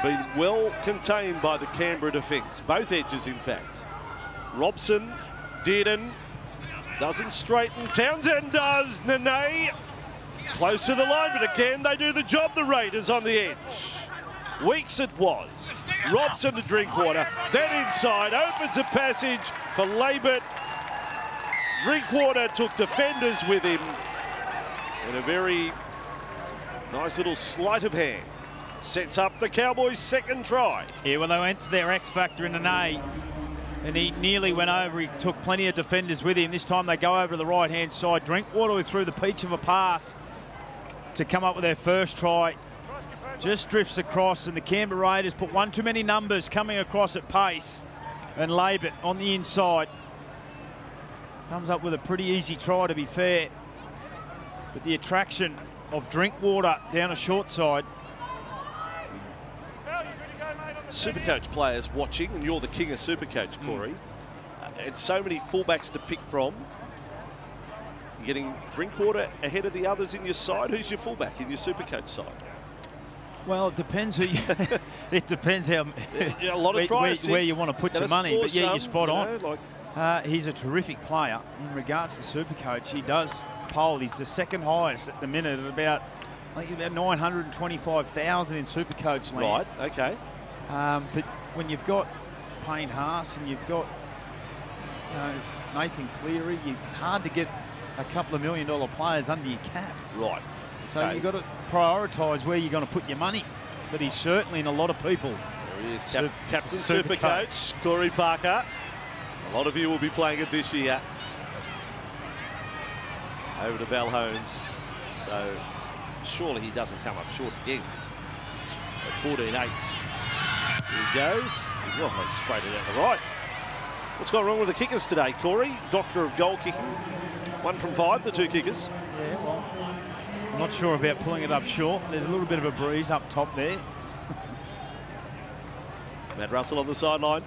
Been well contained by the Canberra defence. Both edges, in fact. Robson, Dearden, doesn't straighten. Townsend does. Nene, close to the line, but again, they do the job, the Raiders on the edge. Weeks it was. Robson to Drinkwater. Then inside, opens a passage for Labert. Drinkwater took defenders with him. And a very nice little sleight of hand. Sets up the Cowboys' second try. Yeah, well, they went to their X factor in an A, and he nearly went over. He took plenty of defenders with him. This time they go over to the right-hand side. Drinkwater threw the peach of a pass to come up with their first try. Just drifts across, and the Canberra Raiders put one too many numbers coming across at pace. And Labert on the inside comes up with a pretty easy try, to be fair. But the attraction of Drinkwater down a short side. Supercoach players watching, and you're the king of Supercoach, Corey. And so many fullbacks to pick from. You're getting Drinkwater ahead of the others in your side. Who's your fullback in your Supercoach side? Well, it depends who you, it depends how a lot of where you want to put your money. But yeah, you're spot on. Like, he's a terrific player in regards to Supercoach. He does poll. He's the second highest at the minute at about, I think, about 925,000 in Supercoach land. Right. Okay. But when you've got Payne Haas and you've got Nathan Cleary, it's hard to get a couple of $1 million players under your cap. Right. So okay. you've got to prioritise where you're going to put your money. But he's certainly in a lot of people. There he is, Captain Supercoach, Corey Parker. A lot of you will be playing it this year. Over to Val Holmes. So surely he doesn't come up short again. At 14-8. Here he goes. Well, they sprayed it out the right. What's gone wrong with the kickers today, Corey? Doctor of goal kicking. 1 from 5, the two kickers. Yeah, well, I'm not sure about pulling it up short. There's a little bit of a breeze up top there. Matt Russell on the sideline.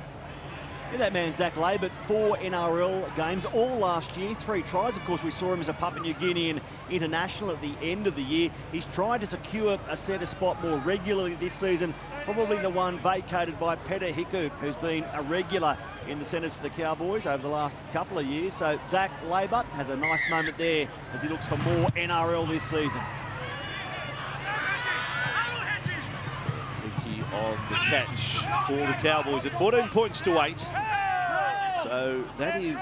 Yeah, that man, Zach Labert, 4 NRL games, all last year, 3 tries. Of course, we saw him as a Papua New Guinean international at the end of the year. He's tried to secure a centre spot more regularly this season, probably the one vacated by Peter Hiku, who's been a regular in the centres for the Cowboys over the last couple of years. So Zach Labert has a nice moment there as he looks for more NRL this season. On the catch for the Cowboys at 14 points to 8. So that is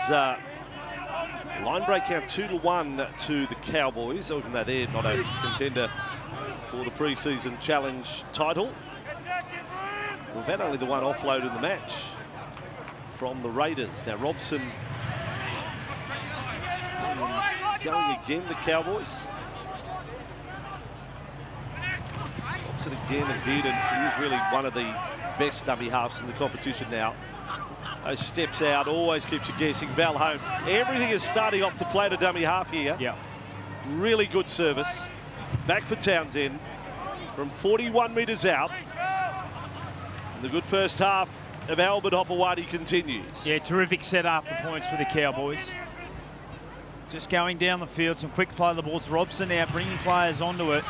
line break count 2-1 to the Cowboys, even though they're not a contender for the pre-season challenge title. We've had only the one offload in the match from the Raiders. Now Robson going again, the Cowboys. Robson again and did, and he's really one of the best dummy halves in the competition now. Those steps out, always keeps you guessing. Val home. Everything is starting off the plate of dummy half here. Yeah. Really good service. Back for Townsend from 41 metres out. And the good first half of Albert Hopewadi continues. Yeah, terrific set after points for the Cowboys. Just going down the field, some quick play of the ball. It's Robson now bringing players onto it.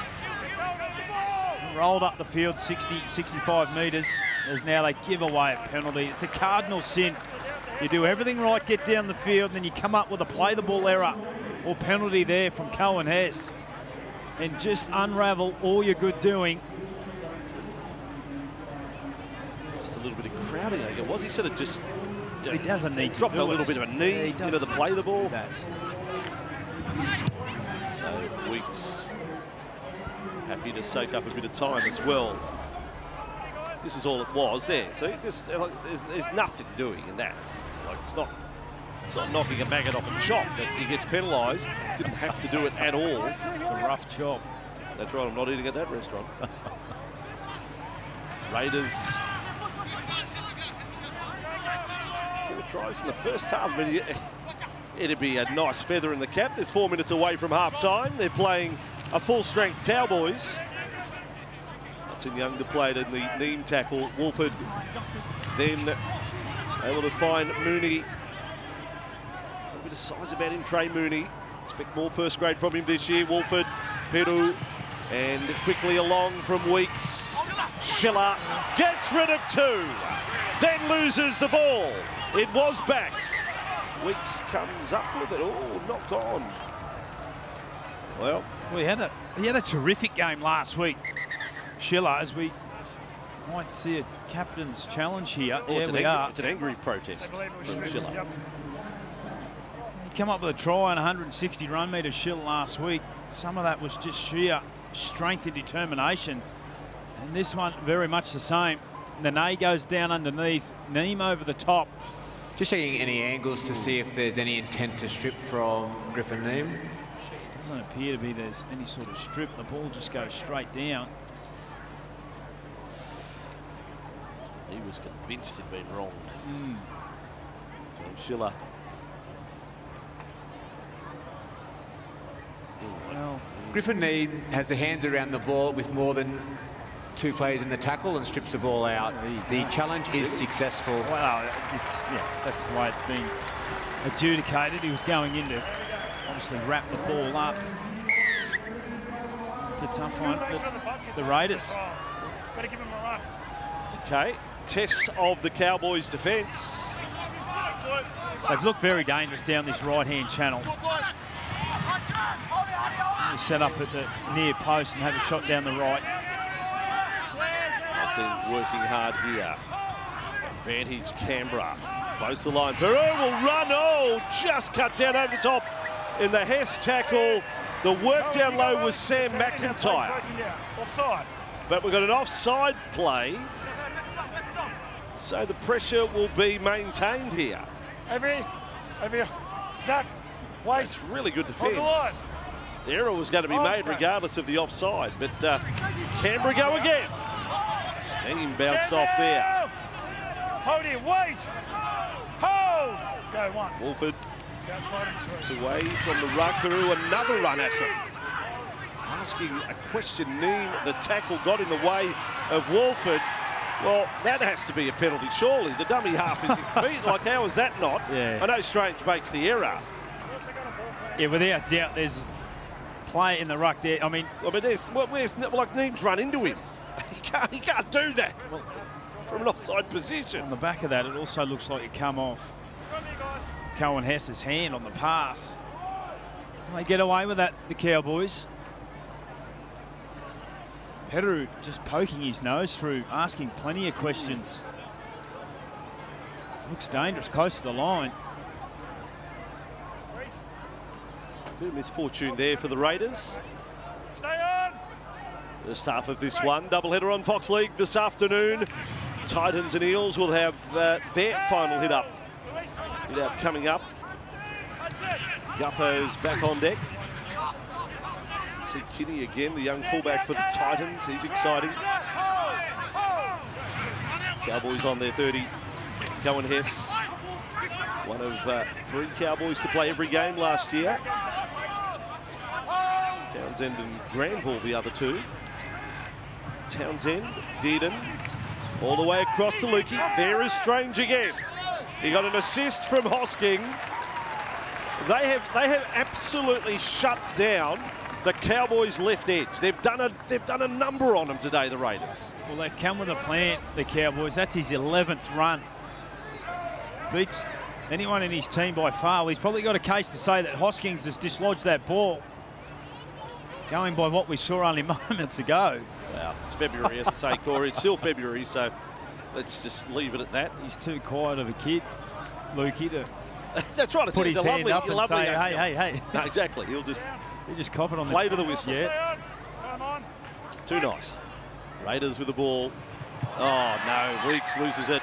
Rolled up the field 60, 65 metres as now they give away a penalty. It's a cardinal sin. You do everything right, get down the field, and then you come up with a play the ball error or penalty there from Cohen Hess and just unravel all your good doing. Just a little bit of crowding, I think it was. He sort of just He doesn't need to dropped do a little it. bit of a knee into the play the ball. That. So Weeks happy to soak up a bit of time as well. This is all it was there. So you just like, there's nothing doing in that. Like it's not knocking a maggot off a chop, but he gets penalised. Didn't have to do it at all. It's a rough chop. That's right. I'm not eating at that restaurant. Raiders 4 tries in the first half. But it'd be a nice feather in the cap. There's 4 minutes away from half time. They're playing a full-strength Cowboys. Hudson Young to play it in the Neem tackle. Wolford then able to find Mooney. A bit of size about him, Trey Mooney. Expect more first grade from him this year. Wolford, Peru, and quickly along from Weeks. Schiller gets rid of 2, then loses the ball. It was back. Weeks comes up with it. Oh, not gone. Well, he had a terrific game last week, Schiller, as we might see a captain's challenge here. It's an angry protest from Schiller. Yep. He came up with a try on 160 run metres, Schiller, last week. Some of that was just sheer strength and determination. And this one, very much the same. Nene goes down underneath, Neem over the top. Just checking any angles to see if there's any intent to strip from Griffin Neem. Doesn't appear to be there's any sort of strip. The ball just goes straight down. He was convinced he'd been wrong. John Schiller. Well, Griffin Neem has the hands around the ball with more than 2 players in the tackle and strips the ball out. The challenge is successful. well, that's the way it's been adjudicated. He was going in to obviously wrap the ball up. It's a tough one. The Raiders. Better give him a run. Okay, test of the Cowboys' defence. They've looked very dangerous down this right-hand channel. They set up at the near post and have a shot down the right. Nothing working hard here. Advantage Canberra. Close to the line. Peru will run. Oh, just cut down over the top in the Hess tackle. The work down low was Sam McIntyre. Offside. But we've got an offside play. So the pressure will be maintained here. Over here. Zach, wait. It's really good Hold defence. the line. The error was going to be made regardless of the offside, but Canberra go again. Neem bounced Stand off there. down. Hold it, wait. Hold. Go 1. Wolford It's outside of the gets screen. away from the ruck. Peru, another run at them. Asking a question. Neem, the tackle, got in the way of Wolford. Well, that has to be a penalty, surely. The dummy half is incomplete. Like, how is that not? Yeah. I know Strange makes the error. Yeah, without doubt, there's play in the ruck there. I mean, Like, Neem's run into him. He can't do that from an offside position. on the back of that, it also looks like it come off Cohen Hess's hand on the pass. They get away with that, the Cowboys. Peru just poking his nose through, asking plenty of questions. Looks dangerous, close to the line. Reese, Bit of misfortune there for the Raiders. stay on. First half of this one, doubleheader on Fox League this afternoon. Titans and Eels will have their final hit up. Hit out coming up. That's it. Gutho's back on deck. See Kinney again, the young fullback for the Titans. He's exciting. Cowboys on their 30. Cohen Hess, one of 3 Cowboys to play every game last year. Townsend and Granville, the other 2. Townsend, Dearden, all the way across to Lukey. There is Strange again. He got an assist from Hosking. They have absolutely shut down the Cowboys' left edge. They've done a number on them today, the Raiders. Well, they've come with a plan, the Cowboys. That's his 11th run. Beats anyone in his team by far. Well, he's probably got a case to say that Hoskins has dislodged that ball. Going by what we saw only moments ago. Well, it's February, as I say, Corey. It's still February, so let's just leave it at that. He's too quiet of a kid, Lukey, to That's right. It's put his a hand lovely, up and lovely say, young hey, guy. hey, hey. No, exactly. He'll just Cop it on play to the whistle. Yeah. Time on. Too nice. Raiders with the ball. Oh, no. Weeks loses it.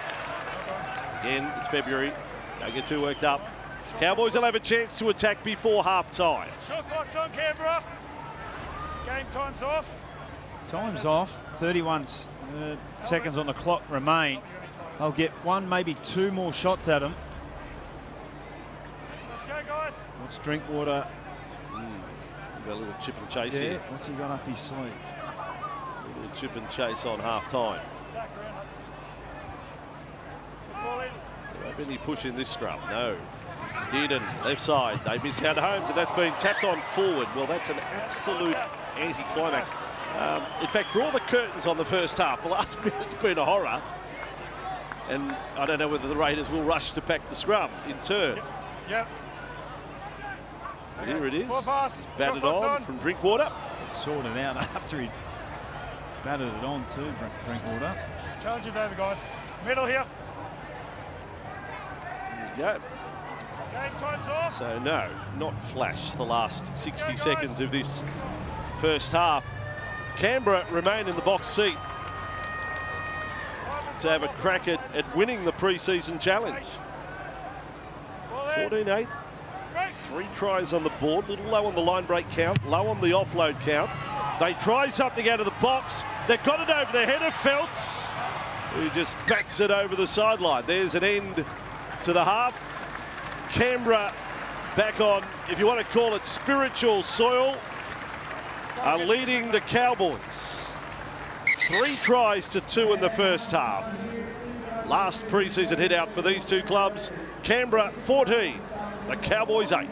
Again, it's February. Don't get too worked up. Cowboys will have a chance to attack before half-time. Shot clock's on, Canberra. Game time's off. Time's off. 31 seconds on the clock remain. They'll get 1, maybe 2 more shots at him. Let's go, guys. What's Drinkwater? Got a little chip and chase Yeah. here. What's he got up his sleeve? A little chip and chase on half-time. Zach around, Hudson. Good ball in. Won't be any push in this scrum. No. Dearden, left side. They miss out Holmes, and that's been tapped on forward. Well, that's an absolute anti-climax. In fact, draw the curtains on the first half. The last minute's been a horror. And I don't know whether the Raiders will rush to pack the scrum in turn. Yep. But here it is. Full pass. Batted Shot clock's on from Drinkwater. Sorted out after he batted it on too, Drinkwater. Challenge is over, guys. Middle here. There you go. Game time's off. So no, not flash the last 60 guys. seconds of this first half. Canberra remain in the box seat to have a crack at winning the pre-season challenge. 14-8, 3 tries on the board, a little low on the line break count, low on the offload count. They try something out of the box. They've got it over the head of Feltz, who just bats it over the sideline. There's an end to the half. Canberra back on, if you want to call it spiritual soil, are leading the Cowboys. 3 tries to 2 in the first half. Last pre-season hit out for these 2 clubs. Canberra 14, the Cowboys 8.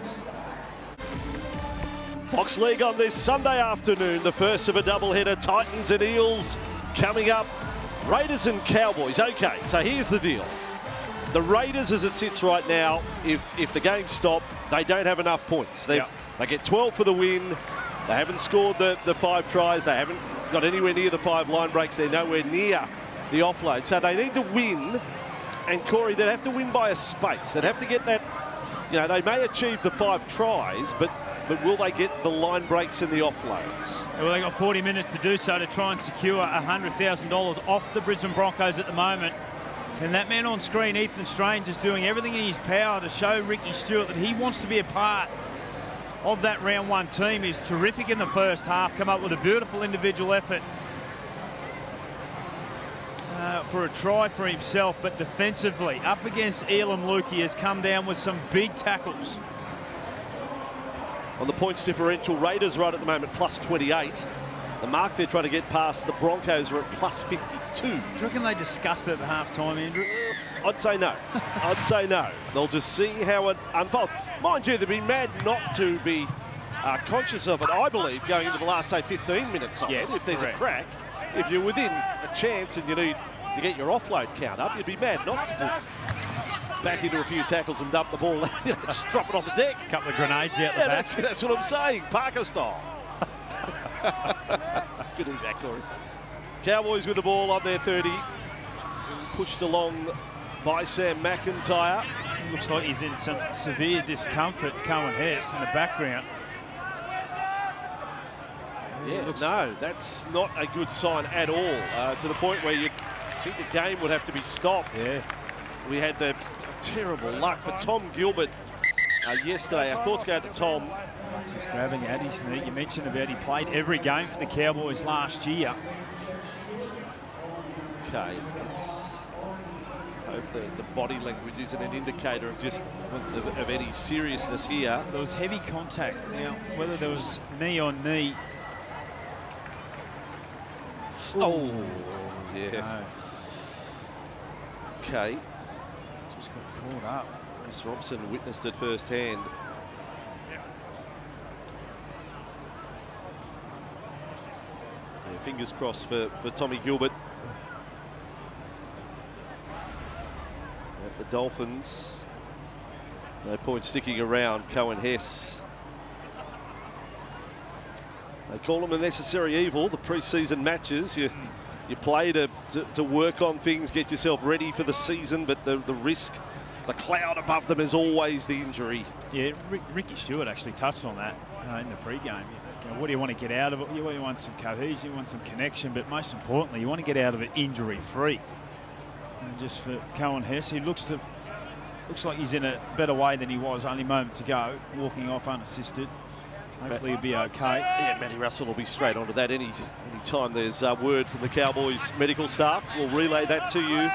Fox League on this Sunday afternoon, the first of a doubleheader, Titans and Eels coming up. Raiders and Cowboys. Okay, so here's the deal. The Raiders, as it sits right now, if the game stopped, they don't have enough points. They get 12 for the win. They haven't scored the 5 tries. They haven't got anywhere near the 5 line breaks. They're nowhere near the offload. So they need to win. And Corey, they'd have to win by a space. They'd have to get that, you know, they may achieve the 5 tries, but will they get the line breaks and the offloads? Well, they've got 40 minutes to do so to try and secure $100,000 off the Brisbane Broncos at the moment. And that man on screen, Ethan Strange, is doing everything in his power to show Ricky Stewart that he wants to be a part of that round 1 team. He's terrific in the first half, come up with a beautiful individual effort for a try for himself, but defensively, up against Elam Lukey, has come down with some big tackles. On the points differential, Raiders right at the moment plus 28. The mark they're trying to get past the Broncos are at plus 52. Do you reckon they discussed it at half-time, Andrew? I'd say no. I'd say no. They'll just see how it unfolds. Mind you, they'd be mad not to be conscious of it, I believe, going into the last, say, 15 minutes of it. If there's a crack, if you're within a chance and you need to get your offload count up, you'd be mad not to just back into a few tackles and dump the ball, just drop it off the deck. A couple of grenades out the back. That's what I'm saying, Parker style. Good to be back, Corey. Cowboys with the ball on their 30. Pushed along by Sam McIntyre. Looks like he's in some severe discomfort, Cohen Hess, in the background. Yeah, no, that's not a good sign at all, to the point where you think the game would have to be stopped. Yeah. We had the terrible luck for Tom Gilbert yesterday. Our thoughts go to Tom. Just grabbing at his knee. You mentioned about he played every game for the Cowboys last year. Okay, let's hope the body language isn't an indicator of just of any seriousness here. There was heavy contact. Now, whether there was knee on knee. Oh, yeah. No, Okay. just got caught up. Chris Robson witnessed it firsthand. Yeah, fingers crossed for Tommy Gilbert. At the Dolphins. No point sticking around Cohen Hess. They call them a necessary evil, the pre-season matches. You play to work on things, get yourself ready for the season, but the risk, the cloud above them is always the injury. Yeah, Ricky Stewart actually touched on that in the pre-game. You know, what do you want to get out of it? You want some cohesion, you want some connection, but most importantly, you want to get out of it injury-free. And just for Cohen Hess, he looks like he's in a better way than he was only moments ago, walking off unassisted. Hopefully he'll be okay. Yeah, Matty Russell will be straight onto that any time there's word from the Cowboys medical staff. We'll relay that to you.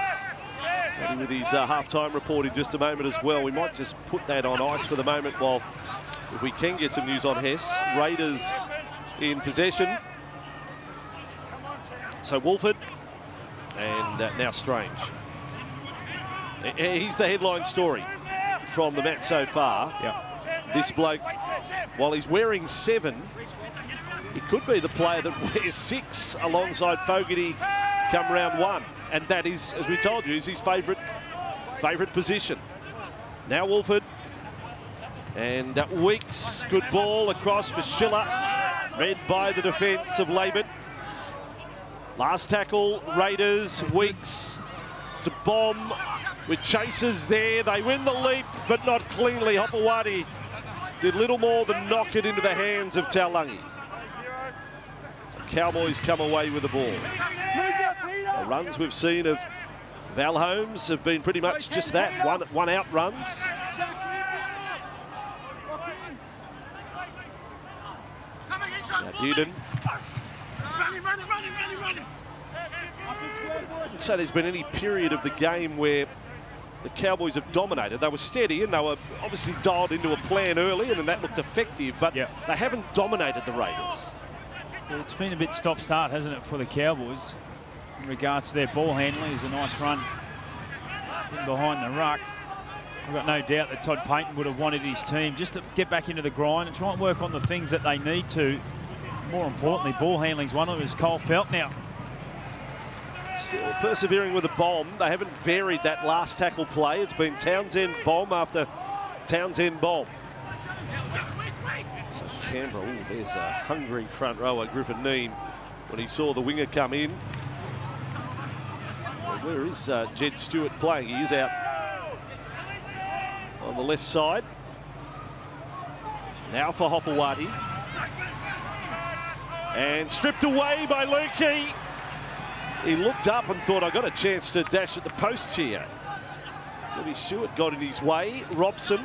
Matty with his half-time report in just a moment as well. We might just put that on ice for the moment while, if we can get some news on Hess. Raiders in possession. So Wolford and now Strange. He's the headline story from the match so far. Yeah. This bloke, while he's wearing 7, he could be the player that wears 6 alongside Fogarty come round 1. And that is, as we told you, is his favourite position. Now Wolford. And Weeks, good ball across for Schiller. Read by the defence of Laban. Last tackle, Raiders, Weeks to Bomb. With chasers there, they win the leap, but not cleanly. Hopewadi did little more than knock it into the hands of Taulagi. So Cowboys come away with the ball. The runs we've seen of Val Holmes have been pretty much just that, one out runs. Now Eden. I wouldn't say there's been any period of the game where the Cowboys have dominated. They were steady and they were obviously dialed into a plan early, and that looked effective, but they haven't dominated the Raiders. Well, it's been a bit stop-start, hasn't it, for the Cowboys in regards to their ball handling. There's a nice run in behind the ruck. I've got no doubt that Todd Payton would have wanted his team just to get back into the grind and try and work on the things that they need to. More importantly, ball handling's one of them. Is Cole Felt now. Still persevering with a bomb. They haven't varied that last tackle play. It's been Townsend bomb after Townsend bomb. So Canberra, there's a hungry front rower, Griffin Neame, when he saw the winger come in. Well, where is Jed Stewart playing? He is out on the left side. Now for Hopewadi. And stripped away by Lukey. He looked up and thought, I got a chance to dash at the posts here. Jimmy Stewart got in his way. Robson,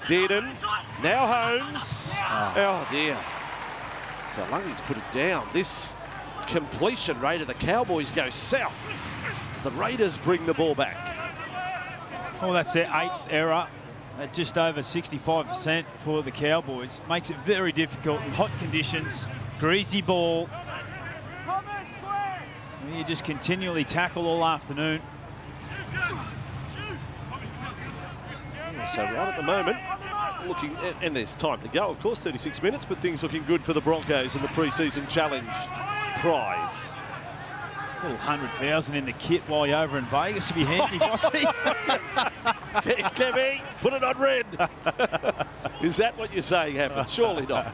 Dearden, now Holmes. Oh dear. So Lungy's put it down. This completion rate of the Cowboys goes south as the Raiders bring the ball back. Well, that's their 8th error at just over 65% for the Cowboys. Makes it very difficult in hot conditions. Greasy ball. You just continually tackle all afternoon. So right at the moment, looking, and there's time to go, of course, 36 minutes, but things looking good for the Broncos in the pre-season challenge prize. A little 100,000 in the kit while you're over in Vegas would be handy, bossy. Kevy, put it on red. Is that what you're saying happened? Surely not.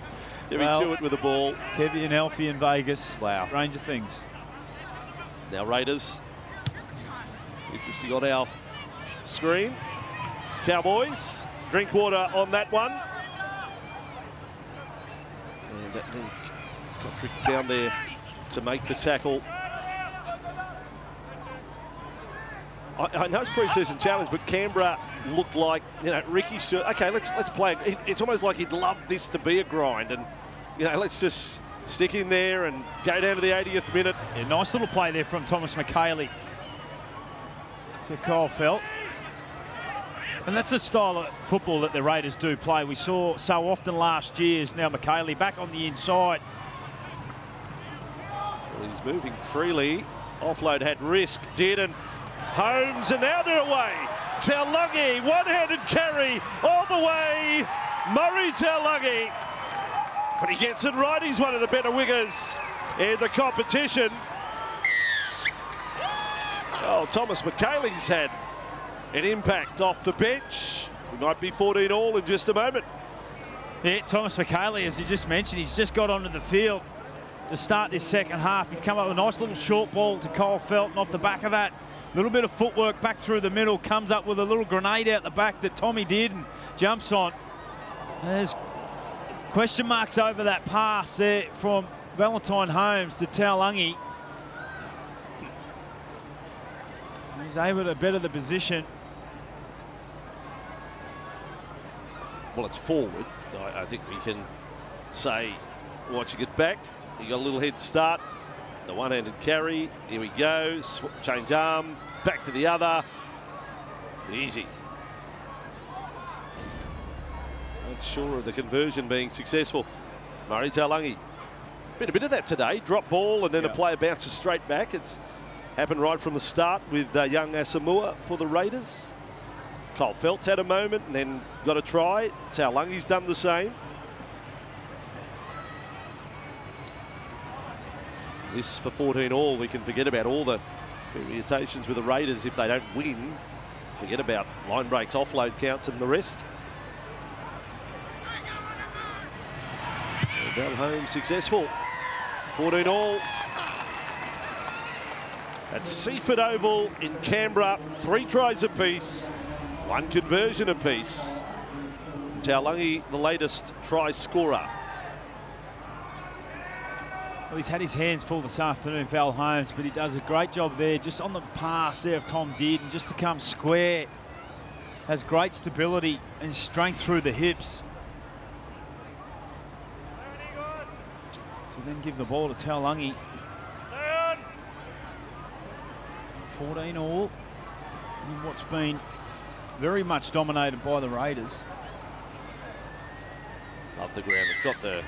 Kevy Stewart with the ball. Kevy and Alfie in Vegas. Wow. Range of things. Now Raiders. Interesting on our screen. Cowboys, Drinkwater on that one. And that got tricked down there to make the tackle. I know it's pre-season challenge, but Canberra looked like, you know, Ricky Stewart. Okay, let's play. It's almost like he'd love this to be a grind, and you know, let's just stick in there and go down to the 80th minute. Yeah, nice little play there from Thomas McKaylee to Kyle Felt. And that's the style of football that the Raiders do play. We saw so often last year. Is now McKaylee back on the inside. Well, he's moving freely. Offload had risk, did, and Holmes, and now they're away. Taulagi, one-handed carry all the way. Murray Taulagi. But he gets it right. He's one of the better wingers in the competition. Oh, Thomas McKaylee's had an impact off the bench. We might be 14 all in just a moment. Yeah, Thomas McKaylee, as you just mentioned, he's just got onto the field to start this second half. He's come up with a nice little short ball to Kyle Felton. Off the back of that, a little bit of footwork back through the middle, comes up with a little grenade out the back that Tommy did and jumps on. There's question marks over that pass there from Valentine Holmes to Taulagi. He's able to better the position. Well, it's forward. I think we can say, watching it back, he got a little head start. The one-handed carry, here we go, change arm, back to the other. Easy. Not sure of the conversion being successful. Murray Taulagi. Been a bit of that today. Drop ball and then a player bounces straight back. It's happened right from the start with young Asamoah for the Raiders. Kyle Felt's had a moment and then got a try. Taulagi's done the same. This for 14 all, we can forget about all the permutations with the Raiders if they don't win. Forget about line breaks, offload counts and the rest. Val Holmes successful. 14 all. At Seaford Oval in Canberra, 3 tries apiece, 1 conversion apiece. Taulagi, the latest try scorer. Well, he's had his hands full this afternoon, Val Holmes, but he does a great job there, just on the pass there of Tom Dearden, and just to come square. Has great stability and strength through the hips. To then give the ball to Taulagi. 14 all in what's been very much dominated by the Raiders. Love the ground. It's got the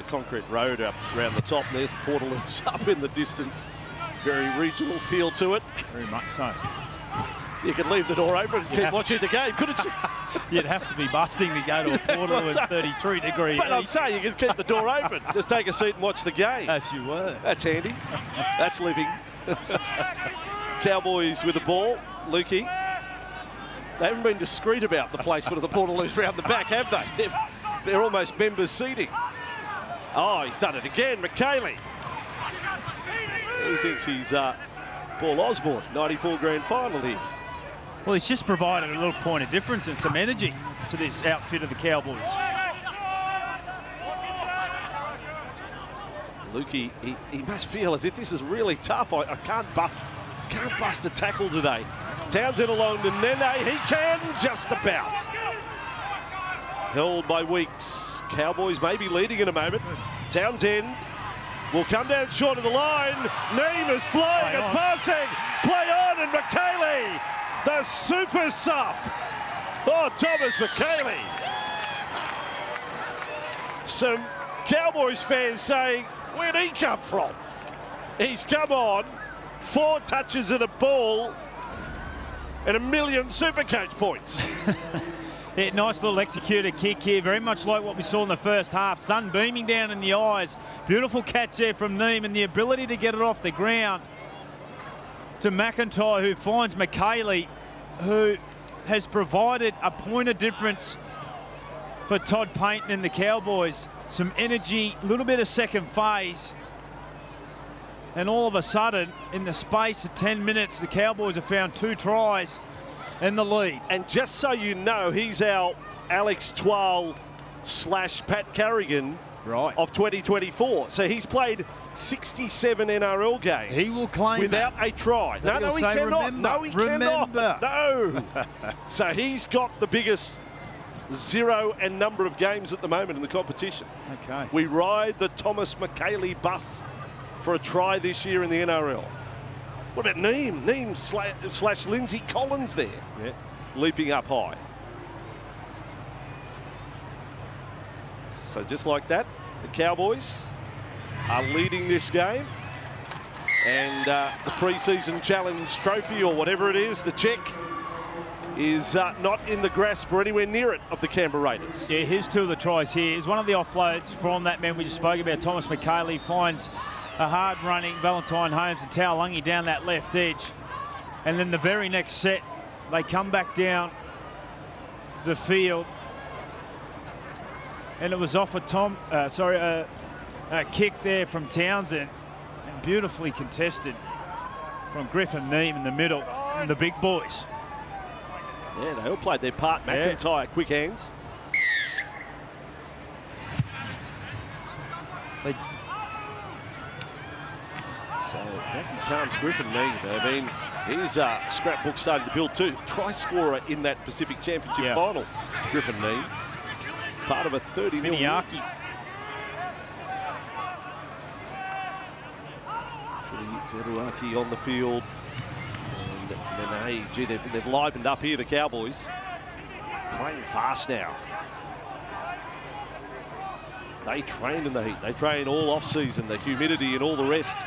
concrete road up around the top. There's the Portaloos up in the distance. Very regional feel to it. Very much so. You could leave the door open and keep watching the game, couldn't you? You'd have to be busting to go to a Portaloo in 33 degrees. But I'm saying you can keep the door open. Just take a seat and watch the game. As you were. That's handy. That's living. Cowboys with the ball. Lukey. They haven't been discreet about the placement of the Portaloos round the back, have they? They're almost members seating. Oh, he's done it again. McKaylee. He thinks he's Paul Osborne, 94 grand final here. Well, he's just provided a little point of difference and some energy to this outfit of the Cowboys. Lukey, he must feel as if this is really tough. I can't bust a tackle today. Townsend along to Nene. He can just about. Held by Weeks. Cowboys may be leading in a moment. Townsend will come down short of the line. Neem is flying and passing. Play on, and McKaylee, the super sub. Oh, Thomas McKaylee. Some Cowboys fans saying, where'd he come from? He's come on, 4 touches of the ball and 1 million Supercoach points. Yeah, nice little executed kick here, very much like what we saw in the first half. Sun beaming down in the eyes. Beautiful catch there from Neem, and the ability to get it off the ground to McIntyre, who finds McKaylee, who has provided a point of difference for Todd Payton and the Cowboys. Some energy, a little bit of second phase. And all of a sudden, in the space of 10 minutes, the Cowboys have found 2 tries in the lead. And just so you know, he's our Alex Twal / Pat Carrigan of 2024. So he's played 67 NRL games. He will claim without a try. No, he cannot. No, he cannot. No. So he's got the biggest 0 and number of games at the moment in the competition. Okay. We ride the Thomas McKaylee bus for a try this year in the NRL. What about Neem / Lindsay Collins there? Yeah. Leaping up high. So just like that, the Cowboys are leading this game. And the pre-season challenge trophy, or whatever it is, the check, is not in the grasp or anywhere near it of the Canberra Raiders. Yeah, here's 2 of the tries here. Here's one of the offloads from that man we just spoke about. Thomas McKaylee finds a hard-running Valentine Holmes and Taulagi down that left edge. And then the very next set, they come back down the field. And it was off a a kick there from Townsend, and beautifully contested from Griffin Neem in the middle, and the big boys. Yeah, they all played their part. McIntyre, quick hands. So back comes Griffin Neem. I mean, his scrapbook starting to build too. Try scorer in that Pacific Championship final. Griffin Neem. Part of a 30-0 Miniaki. Federaki on the field. And hey, gee, they've livened up here, the Cowboys. Playing fast now. They train in the heat. They train all off-season, the humidity and all the rest.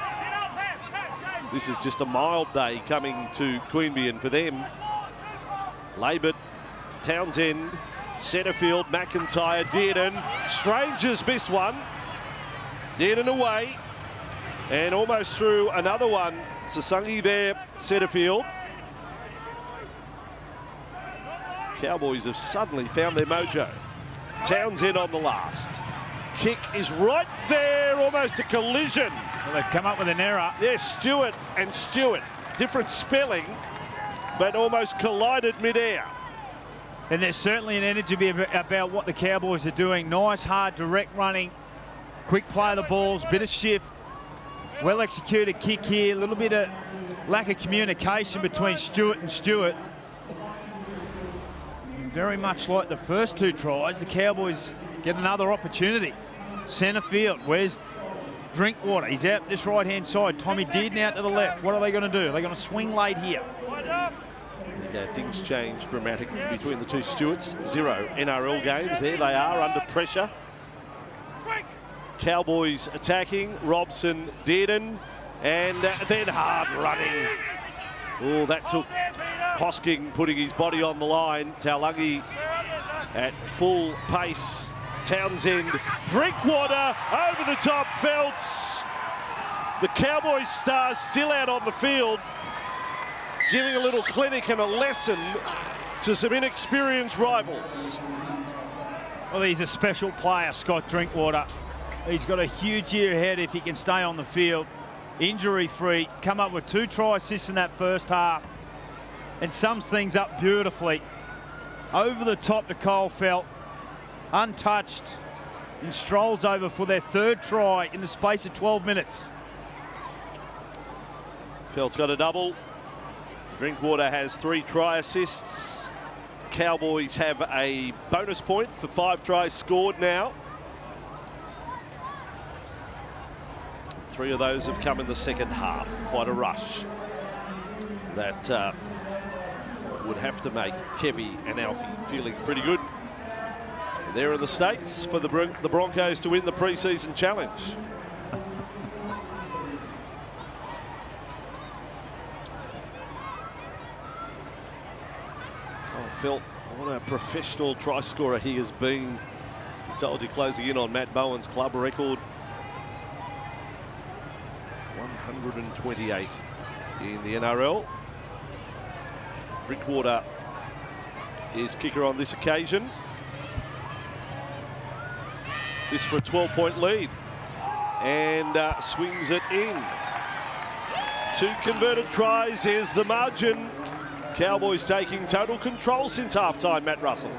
This is just a mild day coming to Queanbeyan for them. Labert, Townsend, Centerfield, McIntyre, Dearden. Strangers missed one. Dearden away. And almost through another one. Sasungi there, Centerfield. Cowboys have suddenly found their mojo. Townsend on the last. Kick is right there, almost a collision. Well, they've come up with an error. Yes, Stewart and Stewart. Different spelling, but almost collided mid-air. And there's certainly an energy about what the Cowboys are doing. Nice, hard, direct running. Quick play of the balls, bit of shift. Well executed kick here. A little bit of lack of communication between Stewart and Stewart. Very much like the first 2 tries, the Cowboys get another opportunity. Centre field, where's Drinkwater? He's out this right-hand side. Tommy Dearden out to the left. What are they going to do? They're going to swing late here. Yeah, things change dramatically between the 2 Stewarts. 0 NRL games. There they are under pressure. Cowboys attacking. Robson, Dearden, and then hard running. Oh, that took Hosking putting his body on the line. Taulagi at full pace. Townsend, Drinkwater over the top. Feltz. The Cowboys stars still out on the field, giving a little clinic and a lesson to some inexperienced rivals. Well, he's a special player, Scott Drinkwater. He's got a huge year ahead if he can stay on the field. Injury-free, come up with 2 try assists in that first half and sums things up beautifully. Over the top to Cole Felt, untouched, and strolls over for their 3rd try in the space of 12 minutes. Felt's got a double. Drinkwater has 3 try assists. Cowboys have a bonus point for 5 tries scored now. 3 of those have come in the second half. Quite a rush. That would have to make Kevy and Alfie feeling pretty good. There in the States for the Broncos to win the pre-season challenge. Felt what a professional try scorer he has been. I told you, closing in on Matt Bowen's club record. 128 in the NRL. Drinkwater is kicker on this occasion. This for a 12-point lead. And swings it in. 2 converted tries. Here's the margin. Cowboys taking total control since halftime, Matt Russell.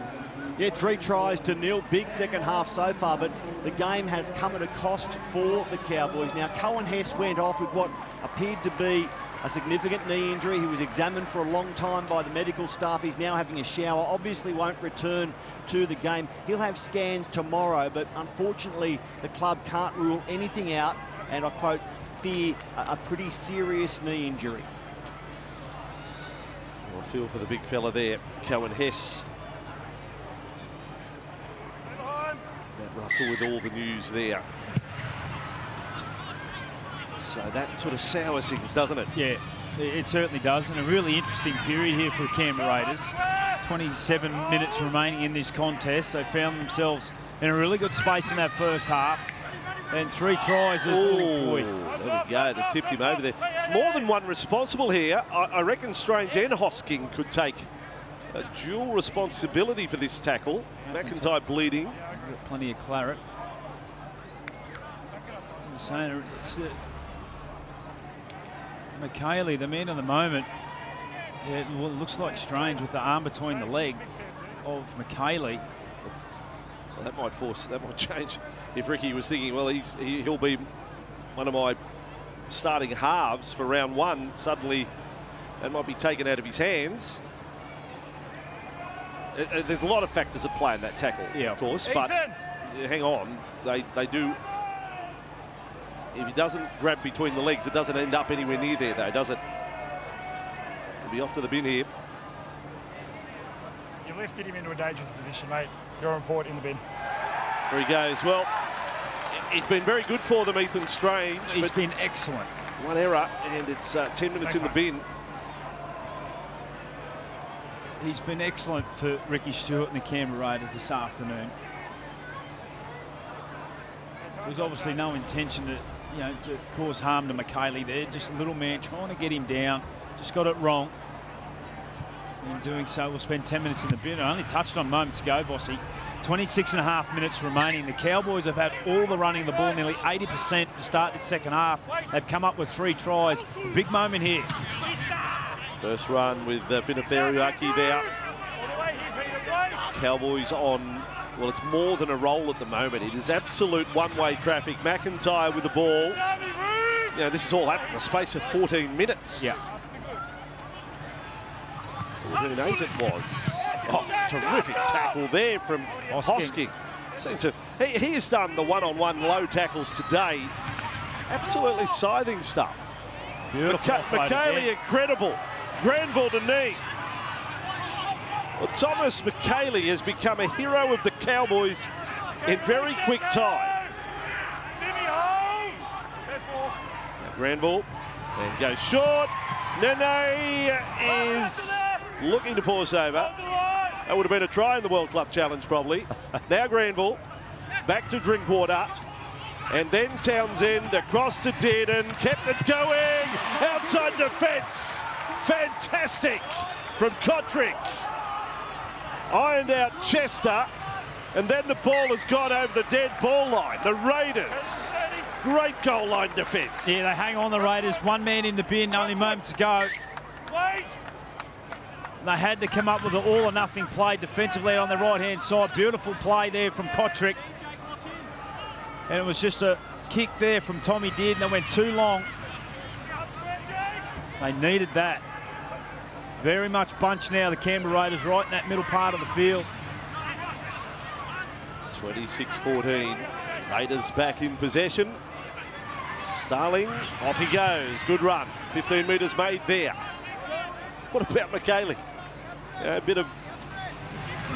Yeah, 3 tries to 0. Big second half so far, but the game has come at a cost for the Cowboys. Now, Cohen Hess went off with what appeared to be a significant knee injury. He was examined for a long time by the medical staff. He's now having a shower. Obviously won't return to the game. He'll have scans tomorrow, but unfortunately the club can't rule anything out, and I quote, fear a pretty serious knee injury. I feel for the big fella there, Cohen Hess. Matt Russell with all the news there. So that sort of sours things, doesn't it? Yeah, it certainly does. And a really interesting period here for the Canberra Raiders. 27 minutes remaining in this contest. They found themselves in a really good space in that first half. And 3 tries. Oh, there we go. They tipped him over there. More than one responsible here. I reckon Strange and Hosking could take a dual responsibility for this tackle. McIntyre bleeding. Got plenty of claret. I'm saying it's McKaylee, the man of the moment. Yeah, it looks like Strange with the arm between the legs of McKaylee. Well, that might change. If Ricky was thinking, well, he'll be one of my starting halves for round 1, suddenly that might be taken out of his hands. There's a lot of factors at play in that tackle, of course, but hang on, they do. If he doesn't grab between the legs, it doesn't end up anywhere near there, though, does it? He'll be off to the bin here. You lifted him into a dangerous position, mate. You're on port in the bin. There he goes. Well, he's been very good for them, Ethan Strange. He's been excellent. 1 error, and it's 10 minutes in the bin. He's been excellent for Ricky Stewart and the Canberra Raiders this afternoon. There's obviously no intention to cause harm to McKaylee there. Just a little man trying to get him down. Just got it wrong. In doing so, we'll spend 10 minutes in the bin. I only touched on moments ago, Bossy. 26.5 minutes remaining. The Cowboys have had all the running of the ball, nearly 80% to start the second half. They've come up with 3 tries. Big moment here. First run with Vinaferiaki there. Cowboys on, well, it's more than a roll at the moment. It is absolute one-way traffic. McIntyre with the ball. You know, this is all happened in the space of 14 minutes. Yeah. 14-8 it was. Oh, terrific tackle there from Hosking. He has done the one-on-one low tackles today. Absolutely scything stuff. Beautiful. McKaylee incredible. Granville to knee. Well, Thomas McKaylee has become a hero of the Cowboys in very quick time. Granville and goes short. Nene is looking to force over. That would have been a try in the World Club Challenge probably. Now Granville back to Drinkwater. And then Townsend across to Dearden, kept it going, outside defence. Fantastic from Kotrick. Ironed out Chester, and then the ball has gone over the dead ball line. The Raiders, great goal line defence. Yeah, they hang on the Raiders. 1 man in the bin only moments ago. They had to come up with an all or nothing play defensively on the right-hand side. Beautiful play there from Kotrick. And it was just a kick there from Tommy Dearden that went too long. They needed that. Very much bunched now, the Canberra Raiders, right in that middle part of the field. 26-14. Raiders back in possession. Starling, off he goes. Good run. 15 metres made there. What about McKaylee? A bit of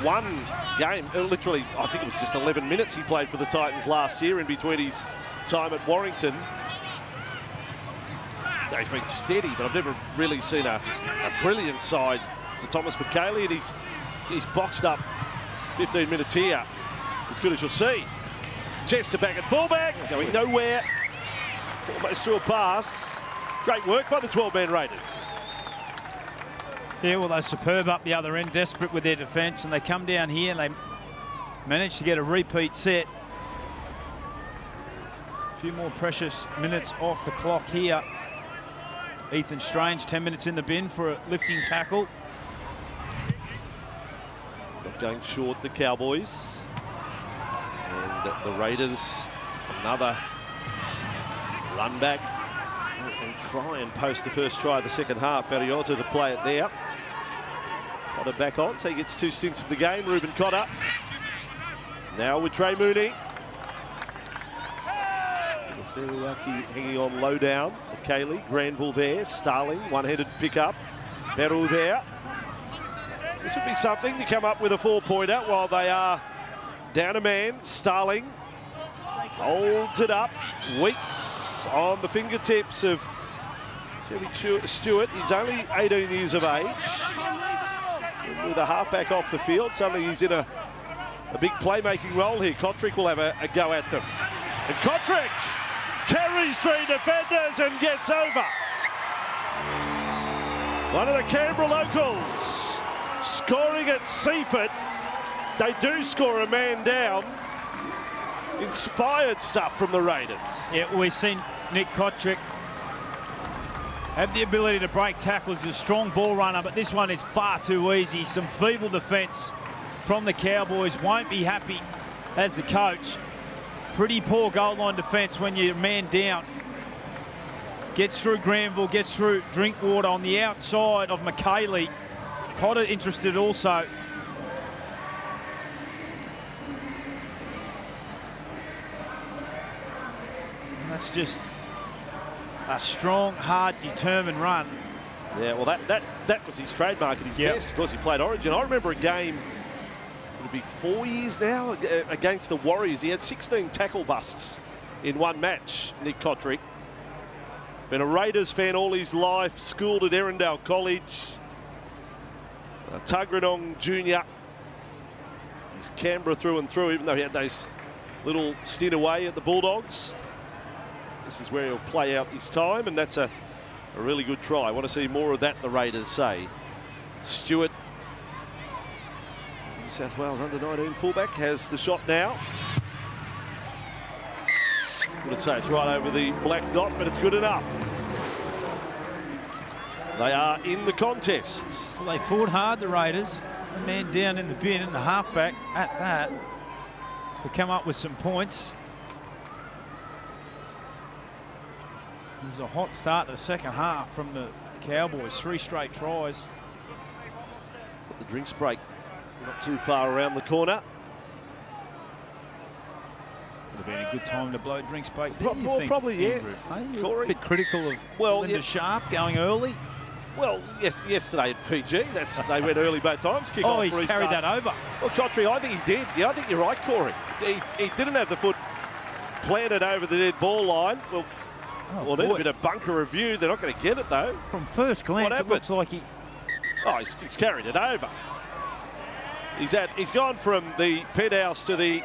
one game. Literally, I think it was just 11 minutes he played for the Titans last year in between his time at Warrington. No, he's been steady, but I've never really seen a brilliant side to Thomas McKaylee, and he's boxed up 15 minutes here. As good as you'll see. Chester back at fullback, going nowhere. Almost through a pass. Great work by the 12-man Raiders. Yeah, well, they're superb up the other end, desperate with their defence, and they come down here and they manage to get a repeat set. A few more precious minutes off the clock here. Ethan Strange, 10 minutes in the bin for a lifting tackle. Not going short, the Cowboys. And the Raiders, another run back and try and post the first try of the second half. Mariota to play it there. Cotter back on, so he gets 2 stints in the game. Reuben Cotter. Now with Trey Mooney. Very lucky hanging on low down. Cayley, Granville there. Starling, one-headed pick up. Beru there. This would be something to come up with a 4-pointer while they are down a man. Starling holds it up. Weeks on the fingertips of Chevy Stewart. He's only 18 years of age. With a halfback off the field, suddenly he's in a big playmaking role here. Kotrick will have a go at them. And Kotrick carries 3 defenders and gets over. One of the Canberra locals scoring at Seaford. They do score a man down. Inspired stuff from the Raiders. Yeah, we've seen Nick Kotrick have the ability to break tackles. He's a strong ball runner, but this one is far too easy. Some feeble defence from the Cowboys. Won't be happy as the coach. Pretty poor goal line defence when you're man down. Gets through Granville, gets through Drinkwater on the outside of McKaylee. Cotter interested also. And that's just a strong, hard, determined run. Yeah, well, that was his trademark at his best. Of course, he played Origin. I remember a game, it'll be 4 years now, against the Warriors. He had 16 tackle busts in one match, Nick Kotrick. Been a Raiders fan all his life, schooled at Erindale College. Tuggeranong Jr. He's Canberra through and through, even though he had those little stint away at the Bulldogs. This is where he'll play out his time, and that's a really good try. I want to see more of that, the Raiders say. Stewart, New South Wales under-19 fullback, has the shot now. Wouldn't say it's right over the black dot, but it's good enough. They are in the contest. Well, they fought hard, the Raiders. A man down in the bin and the halfback at that to come up with some points. It was a hot start to the second half from the Cowboys. 3 straight tries. But the drinks break not too far around the corner. Would have been a good time to blow drinks break. Probably, yeah. You're a bit critical of Linda Sharp going early. Well, yes, yesterday at Fiji, they went early both times. Kick off he's carried that over. Well, Kotrick, I think he did. Yeah, I think you're right, Corey. He didn't have the foot planted over the dead ball line. Well, need a bit of bunker review. They're not going to get it, though. From first glance, it looks like he... Oh, he's carried it over. He's gone from the penthouse to the...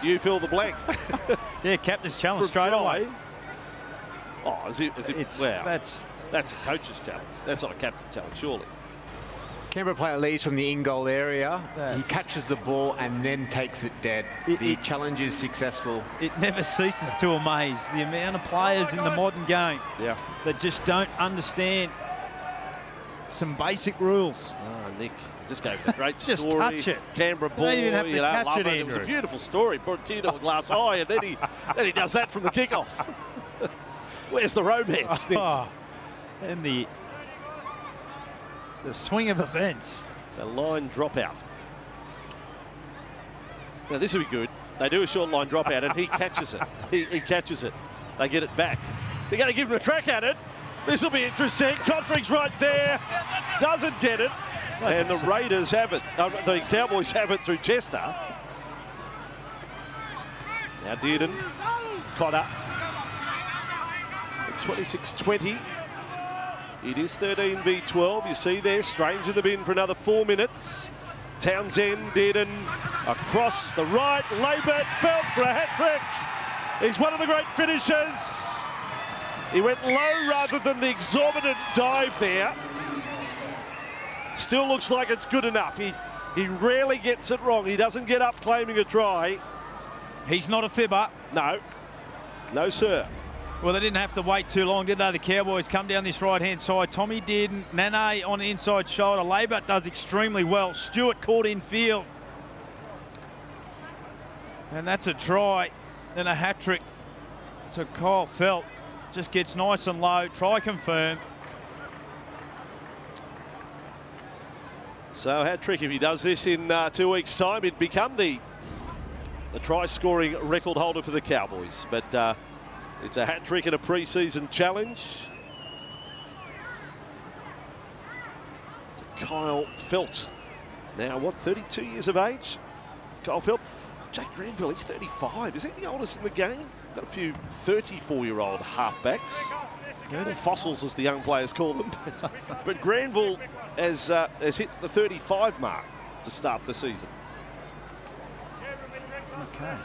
you fill the blank. Yeah, captain's challenge straight away. Oh, as if wow. That's a coach's challenge. That's not a captain's challenge, surely. Canberra player leaves from the in-goal area. He catches the ball and then takes it dead. The challenge is successful. It never ceases to amaze the amount of players in the modern game that just don't understand some basic rules. Oh, Nick just gave it a great just story. Touch it. Canberra ball, you don't even have to catch love it, it. It was a beautiful story. Brought a tear to a glass eye, and then he does that from the kickoff. Where's the romance, Nick? And the swing of events. It's a line dropout. Now this will be good. They do a short line dropout and he catches it. He catches it. They get it back. They're going to give him a crack at it. This will be interesting. Kotrick's right there. Doesn't get it. And the Raiders have it. The Cowboys have it through Chester. Now Dearden. Cotter. 26-20. It is 13 v 12. You see there, Strange in the bin for another 4 minutes. Townsend, Dearden, across the right. Labert felt for a hat-trick. He's one of the great finishers. He went low rather than the exorbitant dive there. Still looks like it's good enough. He rarely gets it wrong. He doesn't get up claiming a try. He's not a fibber. No. No, sir. Well, they didn't have to wait too long, did they? The Cowboys come down this right-hand side. Tommy did. Nane on the inside shoulder. Labat does extremely well. Stewart caught in field. And that's a try. Then a hat-trick to Kyle Felt. Just gets nice and low. Try confirmed. So hat-trick, if he does this in 2 weeks' time, he'd become the try-scoring record holder for the Cowboys. But it's a hat-trick in a pre-season challenge. To Kyle Felt. Now, what, 32 years of age? Kyle Felt. Jake Granville, he's 35. Is he the oldest in the game? Got a few 34-year-old halfbacks. Or fossils, as the young players call them. But Granville has hit the 35 mark to start the season. Okay.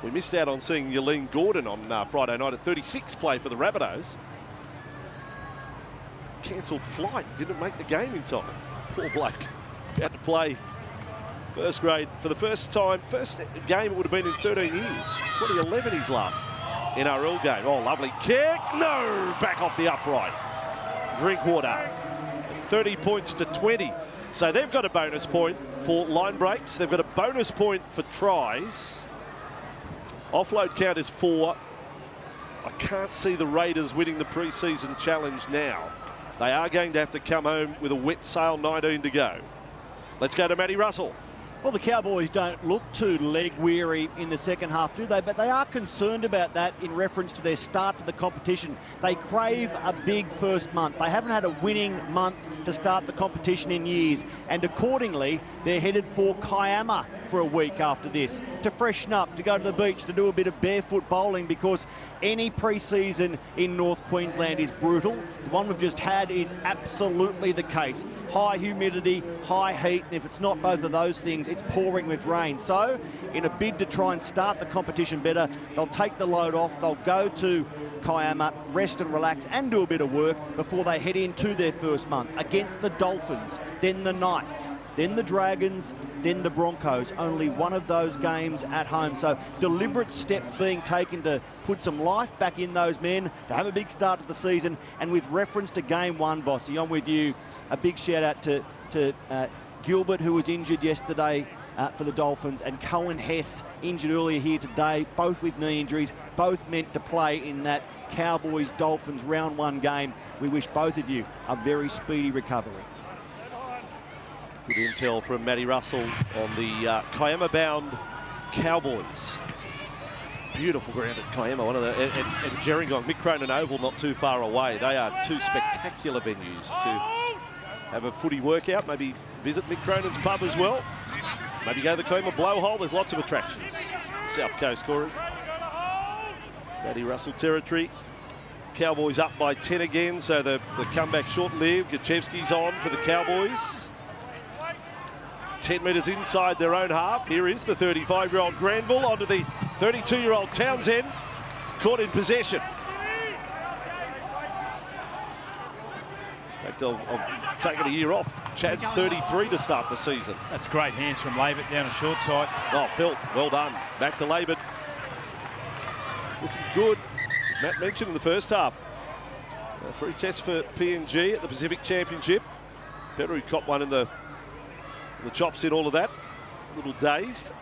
We missed out on seeing Yolene Gordon on Friday night at 36 play for the Rabbitohs. Cancelled flight, didn't make the game in time. Poor bloke. About to play first grade for the first time. First game it would have been in 13 years. 2011 his last NRL game. Oh, lovely kick. No, back off the upright. Drinkwater. 30 points to 20. So they've got a bonus point for line breaks. They've got a bonus point for tries. Offload count is 4. I can't see the Raiders winning the pre-season challenge now. They are going to have to come home with a wet sail, 19 to go. Let's go to Matty Russell. Well, the Cowboys don't look too leg-weary in the second half, do they? But they are concerned about that in reference to their start to the competition. They crave a big first month. They haven't had a winning month to start the competition in years. And accordingly, they're headed for Kiama for a week after this, to freshen up, to go to the beach, to do a bit of barefoot bowling, because any pre-season in North Queensland is brutal. The one we've just had is absolutely the case. High humidity, high heat, and if it's not both of those things, it's pouring with rain. So, in a bid to try and start the competition better, they'll take the load off, they'll go to Kiama, rest and relax and do a bit of work before they head into their first month against the Dolphins, then the Knights, then the Dragons, then the Broncos. Only one of those games at home. So deliberate steps being taken to put some life back in those men, to have a big start to the season. And with reference to game one, Vossi, I'm with you. A big shout out to Gilbert, who was injured yesterday for the Dolphins, and Cohen Hess, injured earlier here today, both with knee injuries, both meant to play in that Cowboys-Dolphins round one game. We wish both of you a very speedy recovery. Good intel from Matty Russell on the Kiama-bound Cowboys. Beautiful ground at Kiama, one of the and Gerringong, Mick Cronin Oval, not too far away. They are two spectacular venues to have a footy workout. Maybe visit Mick Cronin's pub as well. Maybe go to the Kiama Blowhole. There's lots of attractions. South Coast, Corey. Matty Russell territory. Cowboys up by 10 again, so the comeback short-lived. Gachevsky's on for the Cowboys. 10 metres inside their own half. Here is the 35-year-old Granville onto the 32-year-old Townsend. Caught in possession. In fact, I've taken a year off. Chad's 33 to start the season. That's great hands from Labat down a short side. Oh, Phil, well done. Back to Labat. Looking good. As Matt mentioned in the first half. 3 tests for PNG at the Pacific Championship. Peru caught one in the chops in all of that. A little dazed.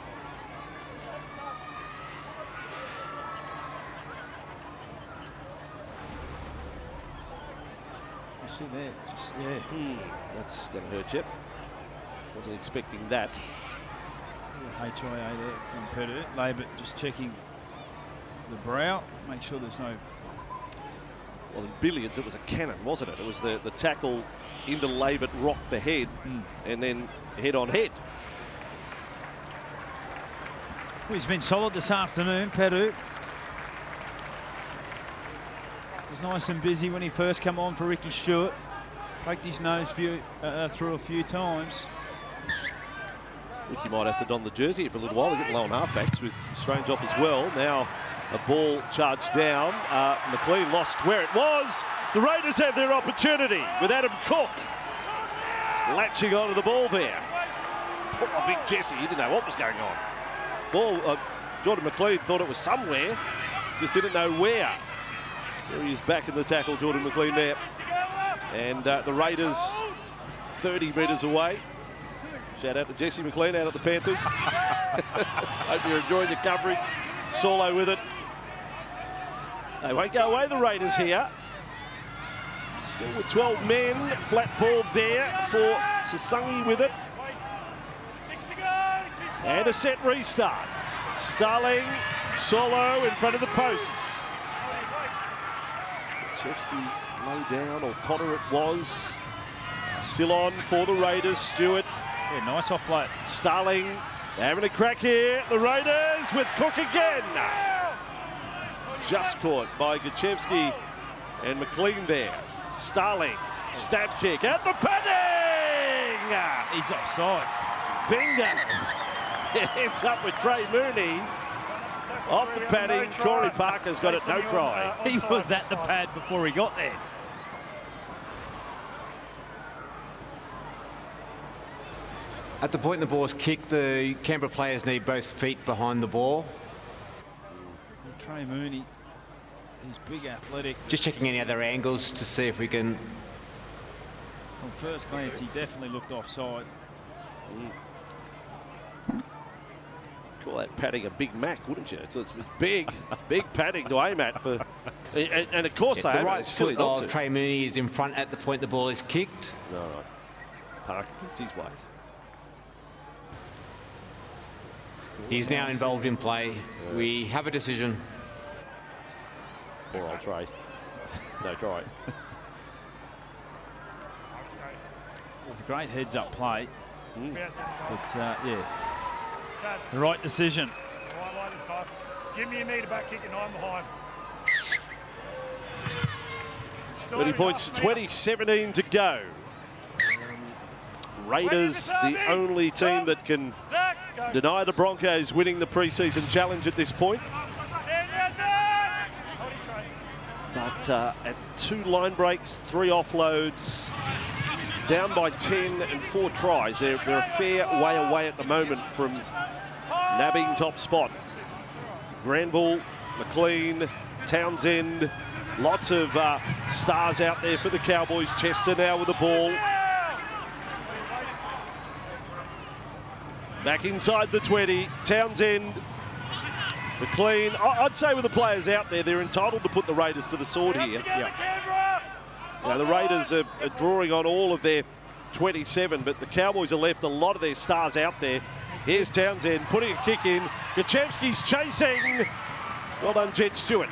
You see there, just, yeah. That's going to hurt you. Wasn't expecting that. HIA there from Peru. Labat just checking the brow, make sure there's no... Well, in billiards, it was a cannon, wasn't it? It was the tackle into Labat, rock the head, and then head on head. Well, he's been solid this afternoon, Peru. He was nice and busy when he first came on for Ricky Stewart. Poked his nose through a few times. Ricky might have to don the jersey for a little while. They're getting low on halfbacks with Strange off as well. Now a ball charged down. McLean lost where it was. The Raiders have their opportunity with Adam Cook latching onto the ball there. Poor big Jesse, he didn't know what was going on. Ball, Jordan McLean thought it was somewhere, just didn't know where. There he is back in the tackle, Jordan McLean there. And the Raiders 30 metres away. Shout out to Jesse McLean out at the Panthers. Hope you're enjoying the coverage. Solo with it. They won't go away, the Raiders here. Still with 12 men. Flat ball there for Sasangi with it. And a set restart. Starling, Solo in front of the posts. Chevsky low down, or Cotter it was. Still on for the Raiders, Stewart. Yeah, nice offload. Starling having a crack here. The Raiders with Cook again. Just caught by Gachevsky and McLean there. Starling, stab kick at the padding. He's offside. Bingo. It ends up with Trey Mooney. Off the padding, Corey Parker's got it, no try. He was at the pad before he got there. At the point the ball's kicked, the Canberra players need both feet behind the ball. Trey Mooney, he's big, athletic. Just checking any other angles to see if we can... From first glance, he definitely looked offside. Call that padding a Big Mac, wouldn't you? It's big. It's big padding to aim at. For, and of course they the aim right it's silly foot not of to. Trey Mooney is in front at the point the ball is kicked. No, right. Parker gets his way. He's now involved in play. Yeah. We have a decision. Poor old Trey. No try. It was a great heads-up play. But, yeah, Chad, the right decision. right line this time. Give me a metre back kick and I'm behind. 30 points to 20, 17 to go. Raiders, the only team that can Zach, go. deny the Broncos winning the pre-season challenge at this point. Stand there, Zach. Hold it, Trey. But at 2 line breaks, 3 offloads, down by 10 and 4 tries. They're a fair way away at the moment from nabbing top spot. Granville, McLean, Townsend, lots of stars out there for the Cowboys. Chester now with the ball. Back inside the 20, Townsend, McLean. I'd say with the players out there, they're entitled to put the Raiders to the sword here. Now, the Raiders are drawing on all of their 27, but the Cowboys have left a lot of their stars out there. Here's Townsend putting a kick in. Gachevsky's chasing. Well done, Jed Stewart.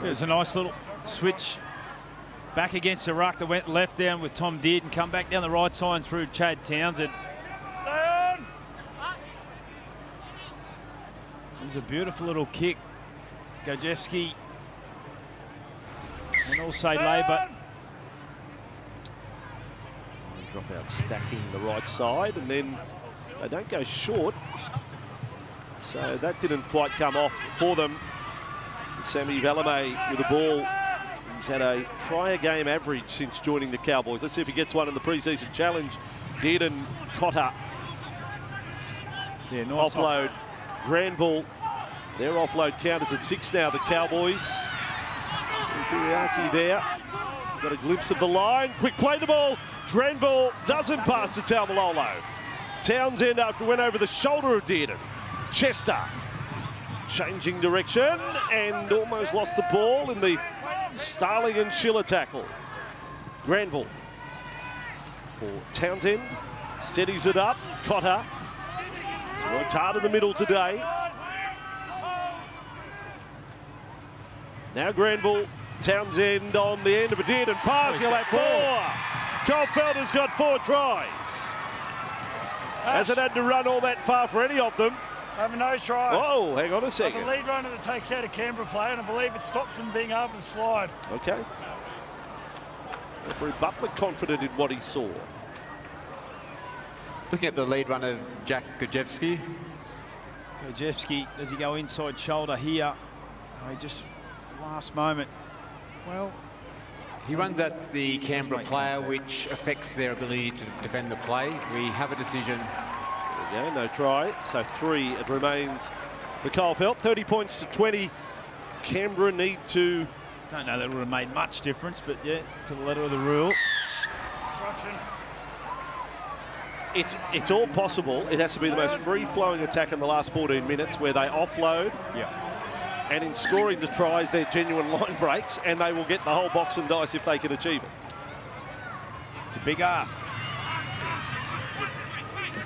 There's a nice little switch back against the ruck that went left down with Tom Deard and come back down the right side through Chad Townsend. Stay on. It was a beautiful little kick. Gajewski and also Labour. Drop out stacking the right side, and then they don't go short. So that didn't quite come off for them. Sammy Valame with the ball. He's had a try-a-game average since joining the Cowboys. Let's see if he gets one in the pre-season challenge. Dearden, Cotter. Yeah, nice offload. Granville. Their offload count is at 6 now, the Cowboys. Furiaki there. He's got a glimpse of the line. Quick play the ball. Granville doesn't pass to Taumalolo. Townsend after went over the shoulder of Dearden. Chester changing direction and almost lost the ball in the Starling and Schiller tackle. Granville for Townsend. Steadies it up. Cotter. Worked hard in the middle today. Now Granville. Townsend on the end of a Dearden pass. He'll have 4. Goldfelder's got 4 tries. Hasn't had to run all that far for any of them. Have no try. Oh, hang on a I second. believe runner that takes out a Canberra player, and I believe it stops him being able to slide. Okay. Referee Butler confident in what he saw. Looking at the lead runner, Jack Gajewski. Gajewski, does he go inside shoulder here? Oh, just last moment. Well, He runs at the Canberra great player, contact. which affects their ability to defend the play. We have a decision. There we go, no try. So 3 it remains for Kyle Felt. 30 points to 20. Canberra need to... Don't know that it would have made much difference, but yeah, to the letter of the rule. Instruction. It's all possible. It has to be the most free-flowing attack in the last 14 minutes where they offload. Yeah. And in scoring the tries, they're genuine line breaks, and they will get the whole box and dice if they can achieve it. It's a big ask.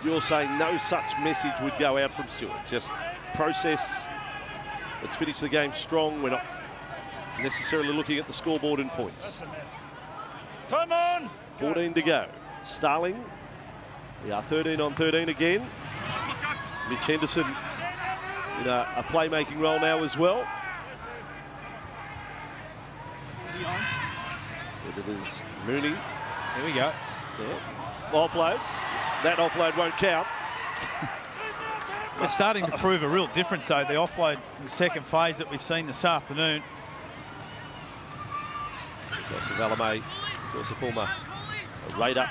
You're saying no such message would go out from Stewart. Just process. Let's finish the game strong. We're not necessarily looking at the scoreboard in points. That's a mess. Time on. 14 to go. Starling. We are 13 on 13 again. Mitch Henderson in a playmaking role now as well. Whether it is Mooney. Here we go. Yeah. Offloads. That offload won't count. It's starting to prove a real difference, though, the offload in the second phase that we've seen this afternoon. Of course, Valame, of course, a former Raider.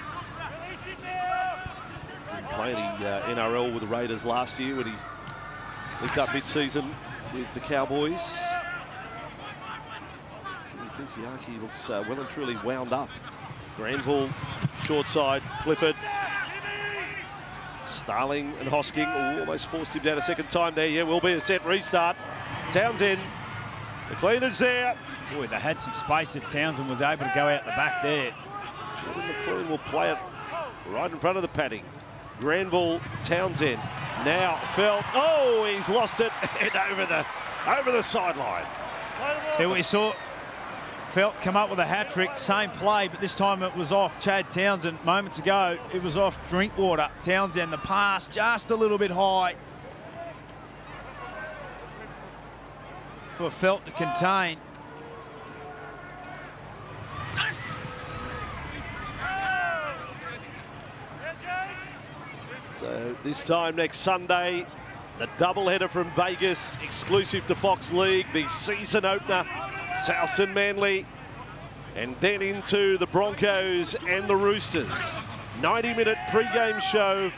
Didn't play any NRL with the Raiders last year when he linked up mid-season with the Cowboys. I think Yaki looks well and truly wound up. Granville, short side, Clifford. Starling and Hosking almost forced him down a second time there. Yeah, will be a set restart. Townsend, the cleaner's there. Boy, they had some space if Townsend was able to go out the back there. Jordan McLean will play it right in front of the padding. Granville, Townsend, now Felt. Oh, he's lost it and over the sideline. Here we saw Felt come up with a hat-trick, same play, but this time it was off Chad Townsend. Moments ago, it was off Drinkwater. Townsend, the pass just a little bit high for Felt to contain. So this time next Sunday, the doubleheader from Vegas, exclusive to Fox League, the season opener, South and Manly, and then into the Broncos and the Roosters. 90-minute pre-game show.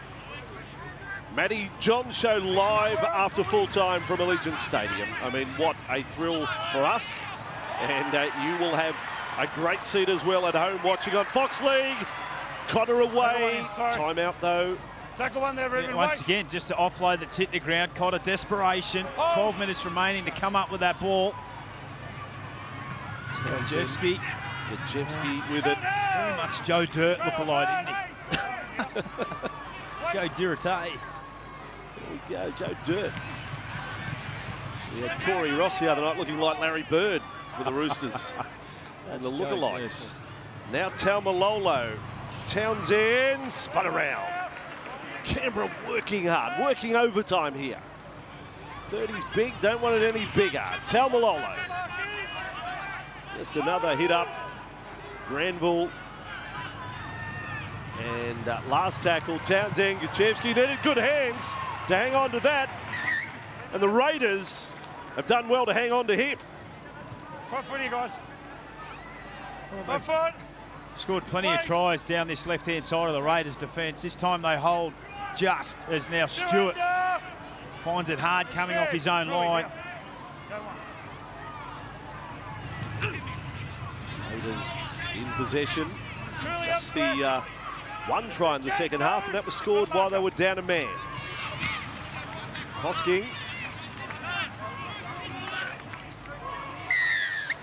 Matty John show live after full time from Allegiant Stadium. I mean, what a thrill for us. And you will have a great seat as well at home watching on Fox League. Cotter away. Timeout though. Tackle one there, Ruben. Once again, just an offload that's hit the ground. Cotter, desperation. 12 minutes remaining to come up with that ball. Gajewski with it. Very much Joe Dirt lookalike, isn't he? Joe Dirate. There we go, Joe Dirt. We had Corey Ross the other night looking like Larry Bird for the Roosters. And the lookalikes. Now Taumalolo. Townsend spun around. Canberra working hard, working overtime here. 30's big, don't want it any bigger. Taumalolo. Just another hit up. Granville. And last tackle, Townsend. Gajewski needed good hands to hang on to that. And the Raiders have done well to hang on to him. Front foot here, guys. Front foot. Scored plenty of tries down this left-hand side of the Raiders' defence. This time they hold just as now Stewart finds it hard coming off his own line. Raiders in possession. Just the one try in the second half, and that was scored while they were down a man. Hosking.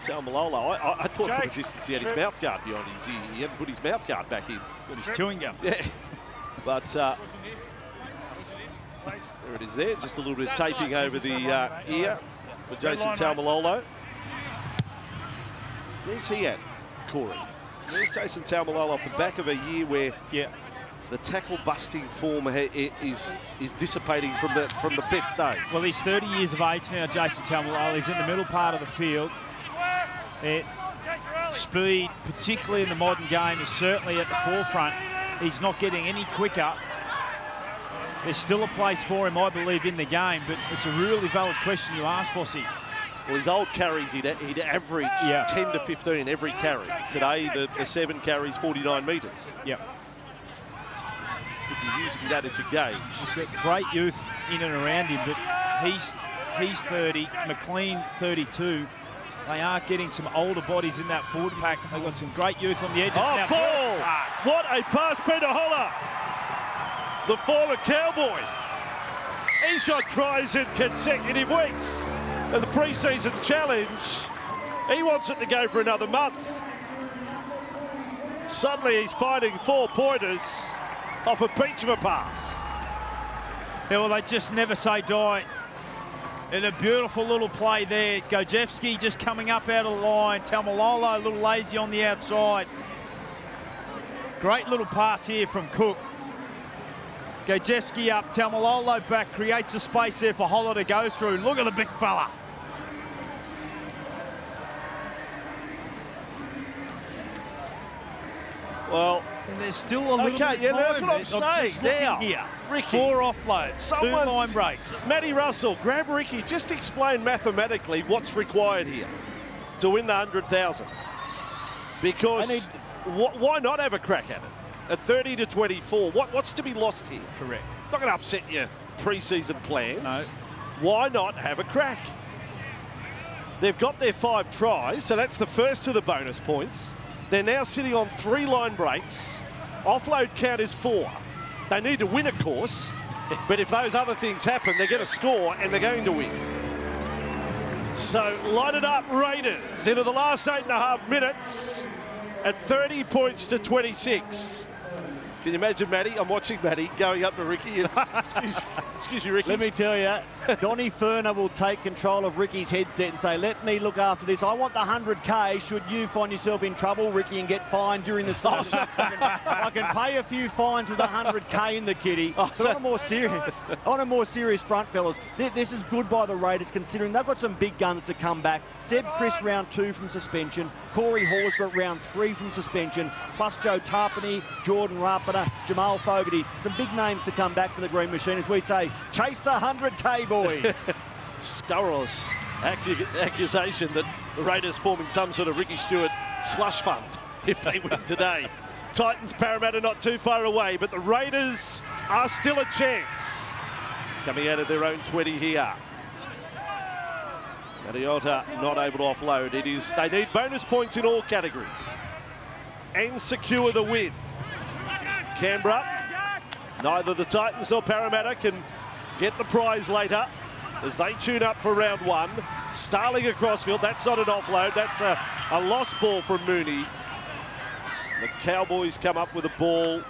Taumalolo, I thought from a distance he had his mouth guard behind his ear. He hadn't put his mouth guard back in. He's chewing gum. Yeah, but there it is there. Just a little bit of taping over the ear for Jason Taumalolo. Where's he at, Corey? Where's Jason Taumalolo off the back of a year where the tackle busting form is dissipating from the best days? Well, he's 30 years of age now, Jason Taumalolo. He's in the middle part of the field. Speed, particularly in the modern game, is certainly at the forefront. He's not getting any quicker. There's still a place for him, I believe, in the game, but it's a really valid question you asked, Fossey. Well, his old carries, he'd average 10 to 15 every carry. Today, the 7 carries, 49 metres. Yep. If you're using that as your gauge. He's got great youth in and around him, but he's he's 30, McLean 32. They are getting some older bodies in that forward pack. They've got some great youth on the edges. Oh, ball! What a pass, Peter Holler, the former Cowboy. He's got tries in consecutive weeks in the pre-season challenge. He wants it to go for another month. Suddenly he's finding 4-pointers off a peach of a pass. Yeah, well, they just never say die. And a beautiful little play there. Gojewski just coming up out of the line. Taumalolo a little lazy on the outside. Great little pass here from Cook. Gojewski up, Taumalolo back, creates the space there for Holler to go through. Look at the big fella. Well, and there's still a little bit of time. That's what I'm saying now. Here. Ricky. 4 offloads, 2 line breaks. Matty Russell, grab Ricky. Just explain mathematically what's required here to win the 100,000. Because why not have a crack at it? At 30 to 24, what's to be lost here? Correct. Not going to upset your pre-season plans. No. Why not have a crack? They've got their 5 tries, so that's the first of the bonus points. They're now sitting on 3 line breaks. Offload count is 4. They need to win, of course, but if those other things happen, they're going to score and they're going to win. So light it up, Raiders, into the last 8.5 minutes at 30 points to 26. Can you imagine Matty? I'm watching Matty going up to Ricky. And, excuse me, Ricky. Let me tell you, Donny Furner will take control of Ricky's headset and say, let me look after this. I want the 100K should you find yourself in trouble, Ricky, and get fined during the season. I can pay a few fines with 100K in the kitty. But on a more serious front, fellas, this is good by the Raiders considering they've got some big guns to come back. Seb Chris round 2 from suspension. Corey Horsburgh round 3 from suspension. Plus Joe Tarpany, Jordan Rapida, Jamal Fogarty. Some big names to come back for the Green Machine as we say, chase the 100K, boys. Scurrilous accusation that the Raiders forming some sort of Ricky Stewart slush fund if they win today. Titans, Parramatta not too far away, but the Raiders are still a chance. Coming out of their own 20 here. Mariota not able to offload. They need bonus points in all categories and secure the win. Canberra, neither the Titans nor Parramatta can get the prize later as they tune up for round 1. Starling across field, that's not an offload, that's a lost ball from Mooney. The Cowboys come up with a ball,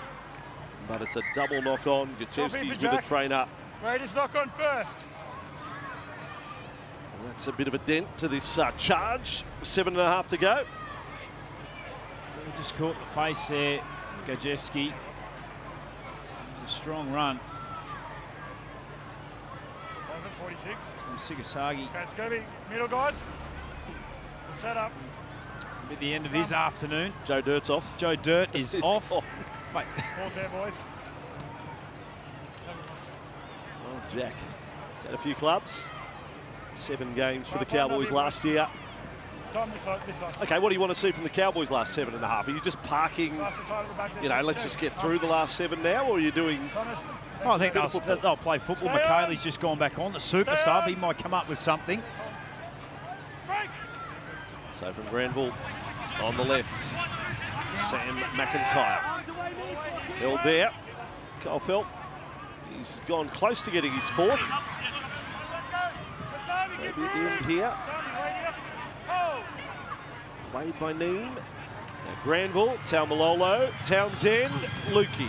but it's a double knock on. Gachevsky's with the trainer. Raiders knock on first. Well, that's a bit of a dent to this charge. 7.5 to go. He just caught the face there, Gajewski. It was a strong run. Was it 46? From Sigasagi. Okay, it's going to be middle, guys. The setup. At the end of his afternoon. Joe Dirt's off. Joe Dirt is off. Mate. Ball's there, boys. Oh, Jack. He's had a few clubs. 7 games for the Cowboys last year. Time this side. Okay, what do you want to see from the Cowboys last 7.5? Are you just parking, let's just get through the last 7 now, or are you doing... I think they'll play football. McKayle's just gone back on. The super sub, he might come up with something. So from Granville on the left, Sam McIntyre. Held there. Kyle Felt, he's gone close to getting his 4th. Maybe at the end here. Played by Neem. Now Granville, Taumalolo, Townsend, Lukey.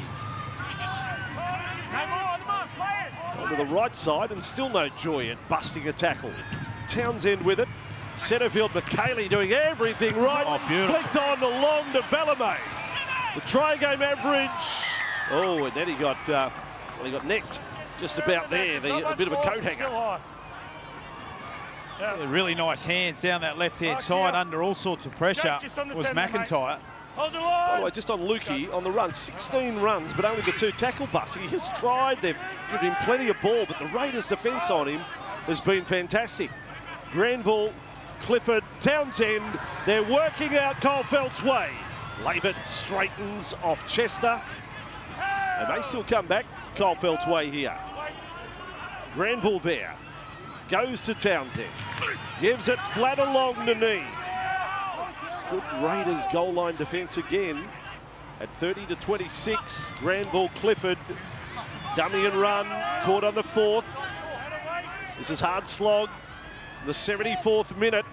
On the right side and still no joy at busting a tackle. Townsend with it. Centerfield McKaylee doing everything right. Oh, beautiful. Flicked on to long to Valame. The try game average. Oh, and then he got necked just about there. A bit of a coat hanger. Yeah, really nice hands down that left-hand side under all sorts of pressure was McIntyre. Hold the line. By the way, just on Lukey on the run, 16 runs, but only the 2 tackle busts. He has tried. They've given him plenty of ball, but the Raiders' defence on him has been fantastic. Granville, Clifford, Townsend, they're working out Colefeld's way. Laban straightens off Chester. They may still come back Colefeld's way here. Granville there. Goes to Townsend. Gives it flat along the knee. Good Raiders goal line defence again. At 30-26, Granville Clifford. Dummy and run. Caught on the 4th. This is hard slog. The 74th minute.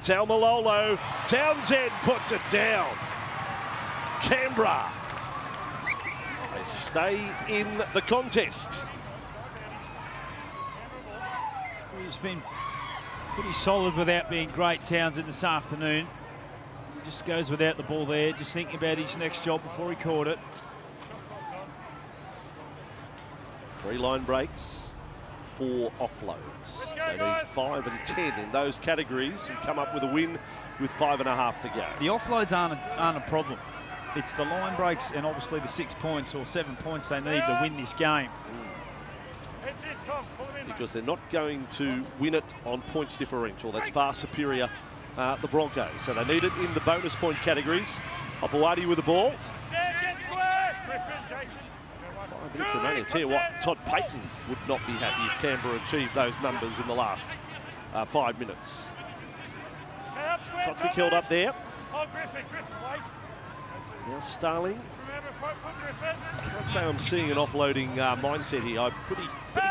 Taumalolo. Townsend puts it down. Canberra. They stay in the contest. He's been pretty solid without being great, Townsend, this afternoon. He just goes without the ball there, just thinking about his next job before he caught it. 3 line breaks, 4 offloads. They need 5 and 10 in those categories and come up with a win with 5.5 to go. The offloads aren't a problem. It's the line breaks and obviously the 6 points or 7 points they need to win this game. That's it, Tom. Pull him in, Because they're not going to win it on points differential. That's far superior, the Broncos. So they need it in the bonus point categories. Opawati with the ball. Get square. Griffin, Jason. 5 minutes remaining. I tell you what, Todd Payton would not be happy if Canberra achieved those numbers in the last 5 minutes. Got to be killed up there. Oh, Griffin, wait. Now Starling. Just remember, front foot, Griffin. Can't say I'm seeing an offloading mindset here. I'm pretty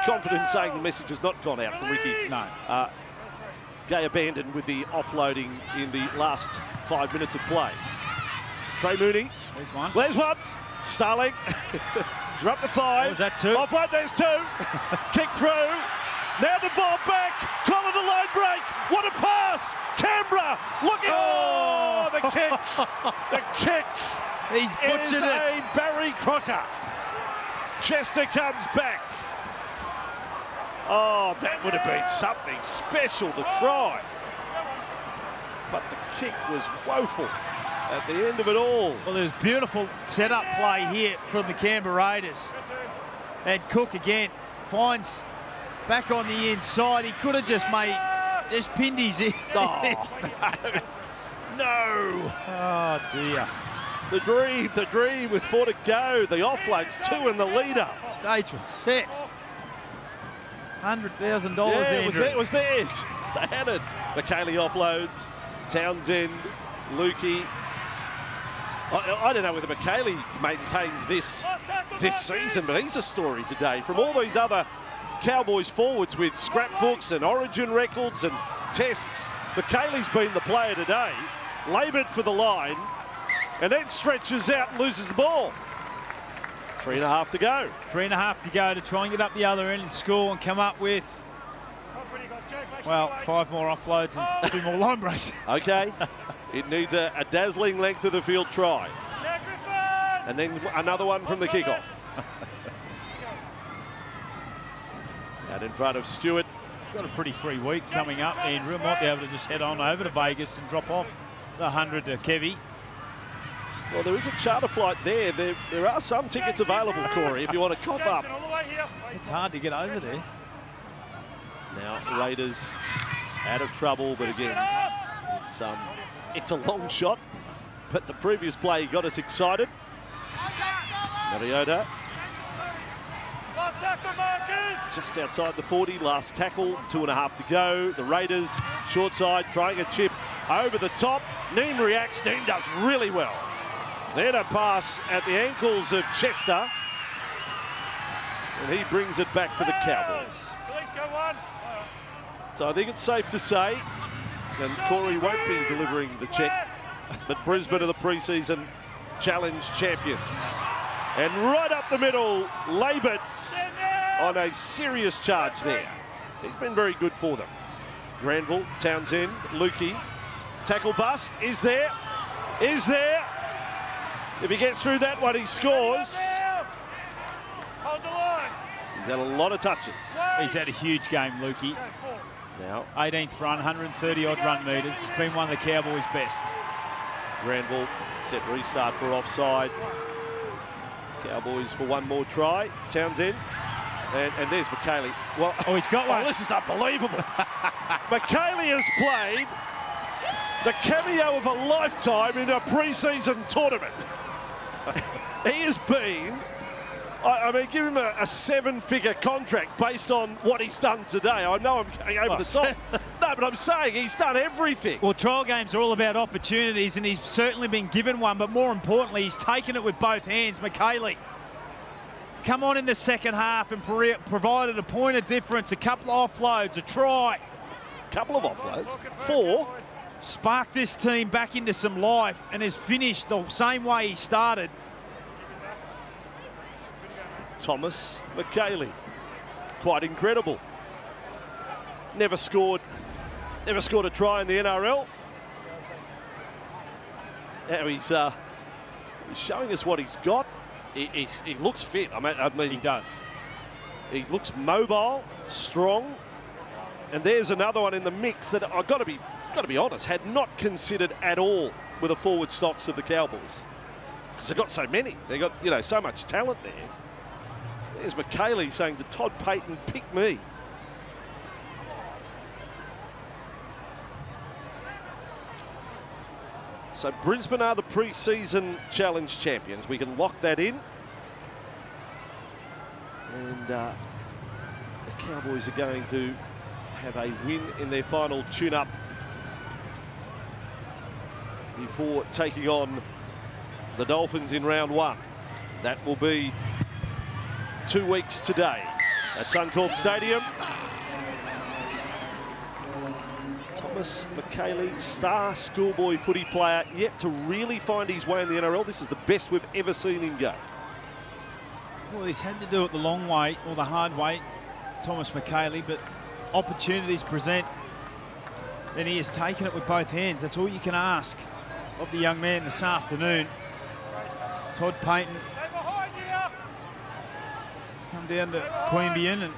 confident in saying the message has not gone out from Ricky. No. Gay abandoned with the offloading in the last 5 minutes of play. Trey Mooney. There's one. There's one. Starling. You're up to 5. Was that 2? Offload, there's 2. Kick through. Now the ball back. Call it a line break. What a pass. Canberra looking. Oh, the kick. The kick. He's butchered Is it. a Barry Crocker. Chester comes back. Oh, that would have been something special to try. But the kick was woeful at the end of it all. Well, there's beautiful setup play here from the Canberra Raiders. And Cook again finds back on the inside. He could have just pinned his in. Oh, no. Oh, dear. The dream with 4 to go. The offloads, 2 in the leader. Stage was set. $100,000, Yeah, Andrew. it was theirs. They had it. McKaylee offloads. Townsend, Lukey. I don't know whether McKaylee maintains this season, but he's a story today. From all these other Cowboys forwards with scrapbooks and origin records and tests, McKaylee's been the player today. Laboured for the line and then stretches out and loses the ball. 3.5 to go. 3.5 to go to try and get up the other end and score and come up with, well, 5 more offloads and 2 more line breaks. Okay. It needs a dazzling length of the field try. And then another one from the kickoff. Out in front of Stewart. Got a pretty free week coming up, Andrew. Might be able to just head on over to Vegas and drop off the 100 to Kevy. Well, there is a charter flight there. There are some tickets available, Corey, if you want to cop up. It's hard to get over there. Now Raiders out of trouble, but again, it's a long shot. But the previous play got us excited. Mariota. Last tackle, Marcus. Just outside the 40, last tackle, 2.5 to go. The Raiders, short side, trying a chip over the top. Neem reacts, Neem does really well. Then a pass at the ankles of Chester. And he brings it back for the Cowboys. Police go 1. So I think it's safe to say, and Corey won't be delivering the check, but Brisbane are the pre-season challenge champions. And right up the middle, laboured on a serious charge there. He's been very good for them. Granville, Townsend, Lukey. Tackle bust, is there. If he gets through that one, he scores. Hold the line. He's had a lot of touches. He's had a huge game, Lukey. Now, 18th run, 130-odd run metres. He's been one of the Cowboys' best. Granville set restart for offside. Cowboys for one more try. Townsend. And there's McKaylee. Well, he's got one. This is unbelievable. McKaylee has played the cameo of a lifetime in a pre-season tournament. He has been I mean, give him a 7-figure contract based on what he's done today. I know I'm going over the top. No, but I'm saying he's done everything. Well, trial games are all about opportunities, and he's certainly been given one, but more importantly, he's taken it with both hands. McKaylee, come on in the second half and provided a point of difference, a couple of offloads, a try. Couple of offloads. 4. Sparked this team back into some life and has finished the same way he started. Thomas McKaylee, quite incredible. Never scored a try in the NRL. Now he's showing us what he's got. He looks fit. I mean, He does. He looks mobile, strong, and there's another one in the mix that I've got to be honest, had not considered at all with the forward stocks of the Cowboys, because they've got so many. They got so much talent there. There's McKaylee saying to Todd Payton, pick me. So Brisbane are the pre-season challenge champions. We can lock that in. And the Cowboys are going to have a win in their final tune-up before taking on the Dolphins in round 1. That will be 2 weeks today at Suncorp Stadium. Thomas McKaylee, star schoolboy footy player, yet to really find his way in the NRL. This is the best we've ever seen him go. Well, he's had to do it the long way or the hard way, Thomas McKaylee, but opportunities present, and he has taken it with both hands. That's all you can ask of the young man this afternoon. Todd Payton has come down to Queanbeyan, and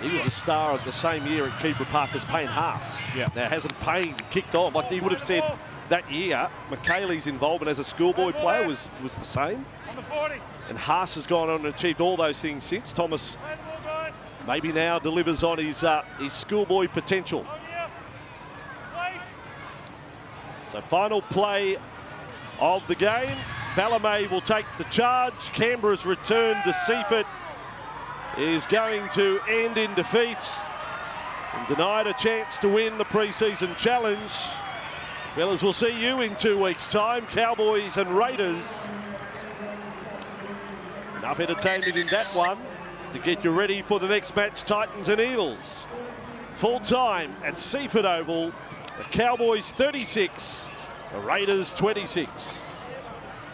he was a star of the same year at Keeper Park as Payne Haas. Yeah. Now, hasn't Payne kicked on? Like he would have said that year, McKaylee's involvement as a schoolboy player was the same. On the 40. And Haas has gone on and achieved all those things since. Thomas Play the ball, guys. maybe now delivers on his schoolboy potential. Oh, yeah. Wait. So final play of the game. Valame will take the charge. Canberra's return to Seaford is going to end in defeat and denied a chance to win the pre-season challenge. Fellas, we'll see you in 2 weeks' time. Cowboys and Raiders. Enough entertainment in that one to get you ready for the next match, Titans and Eagles. Full time at Seaford Oval. The Cowboys 36, the Raiders 26.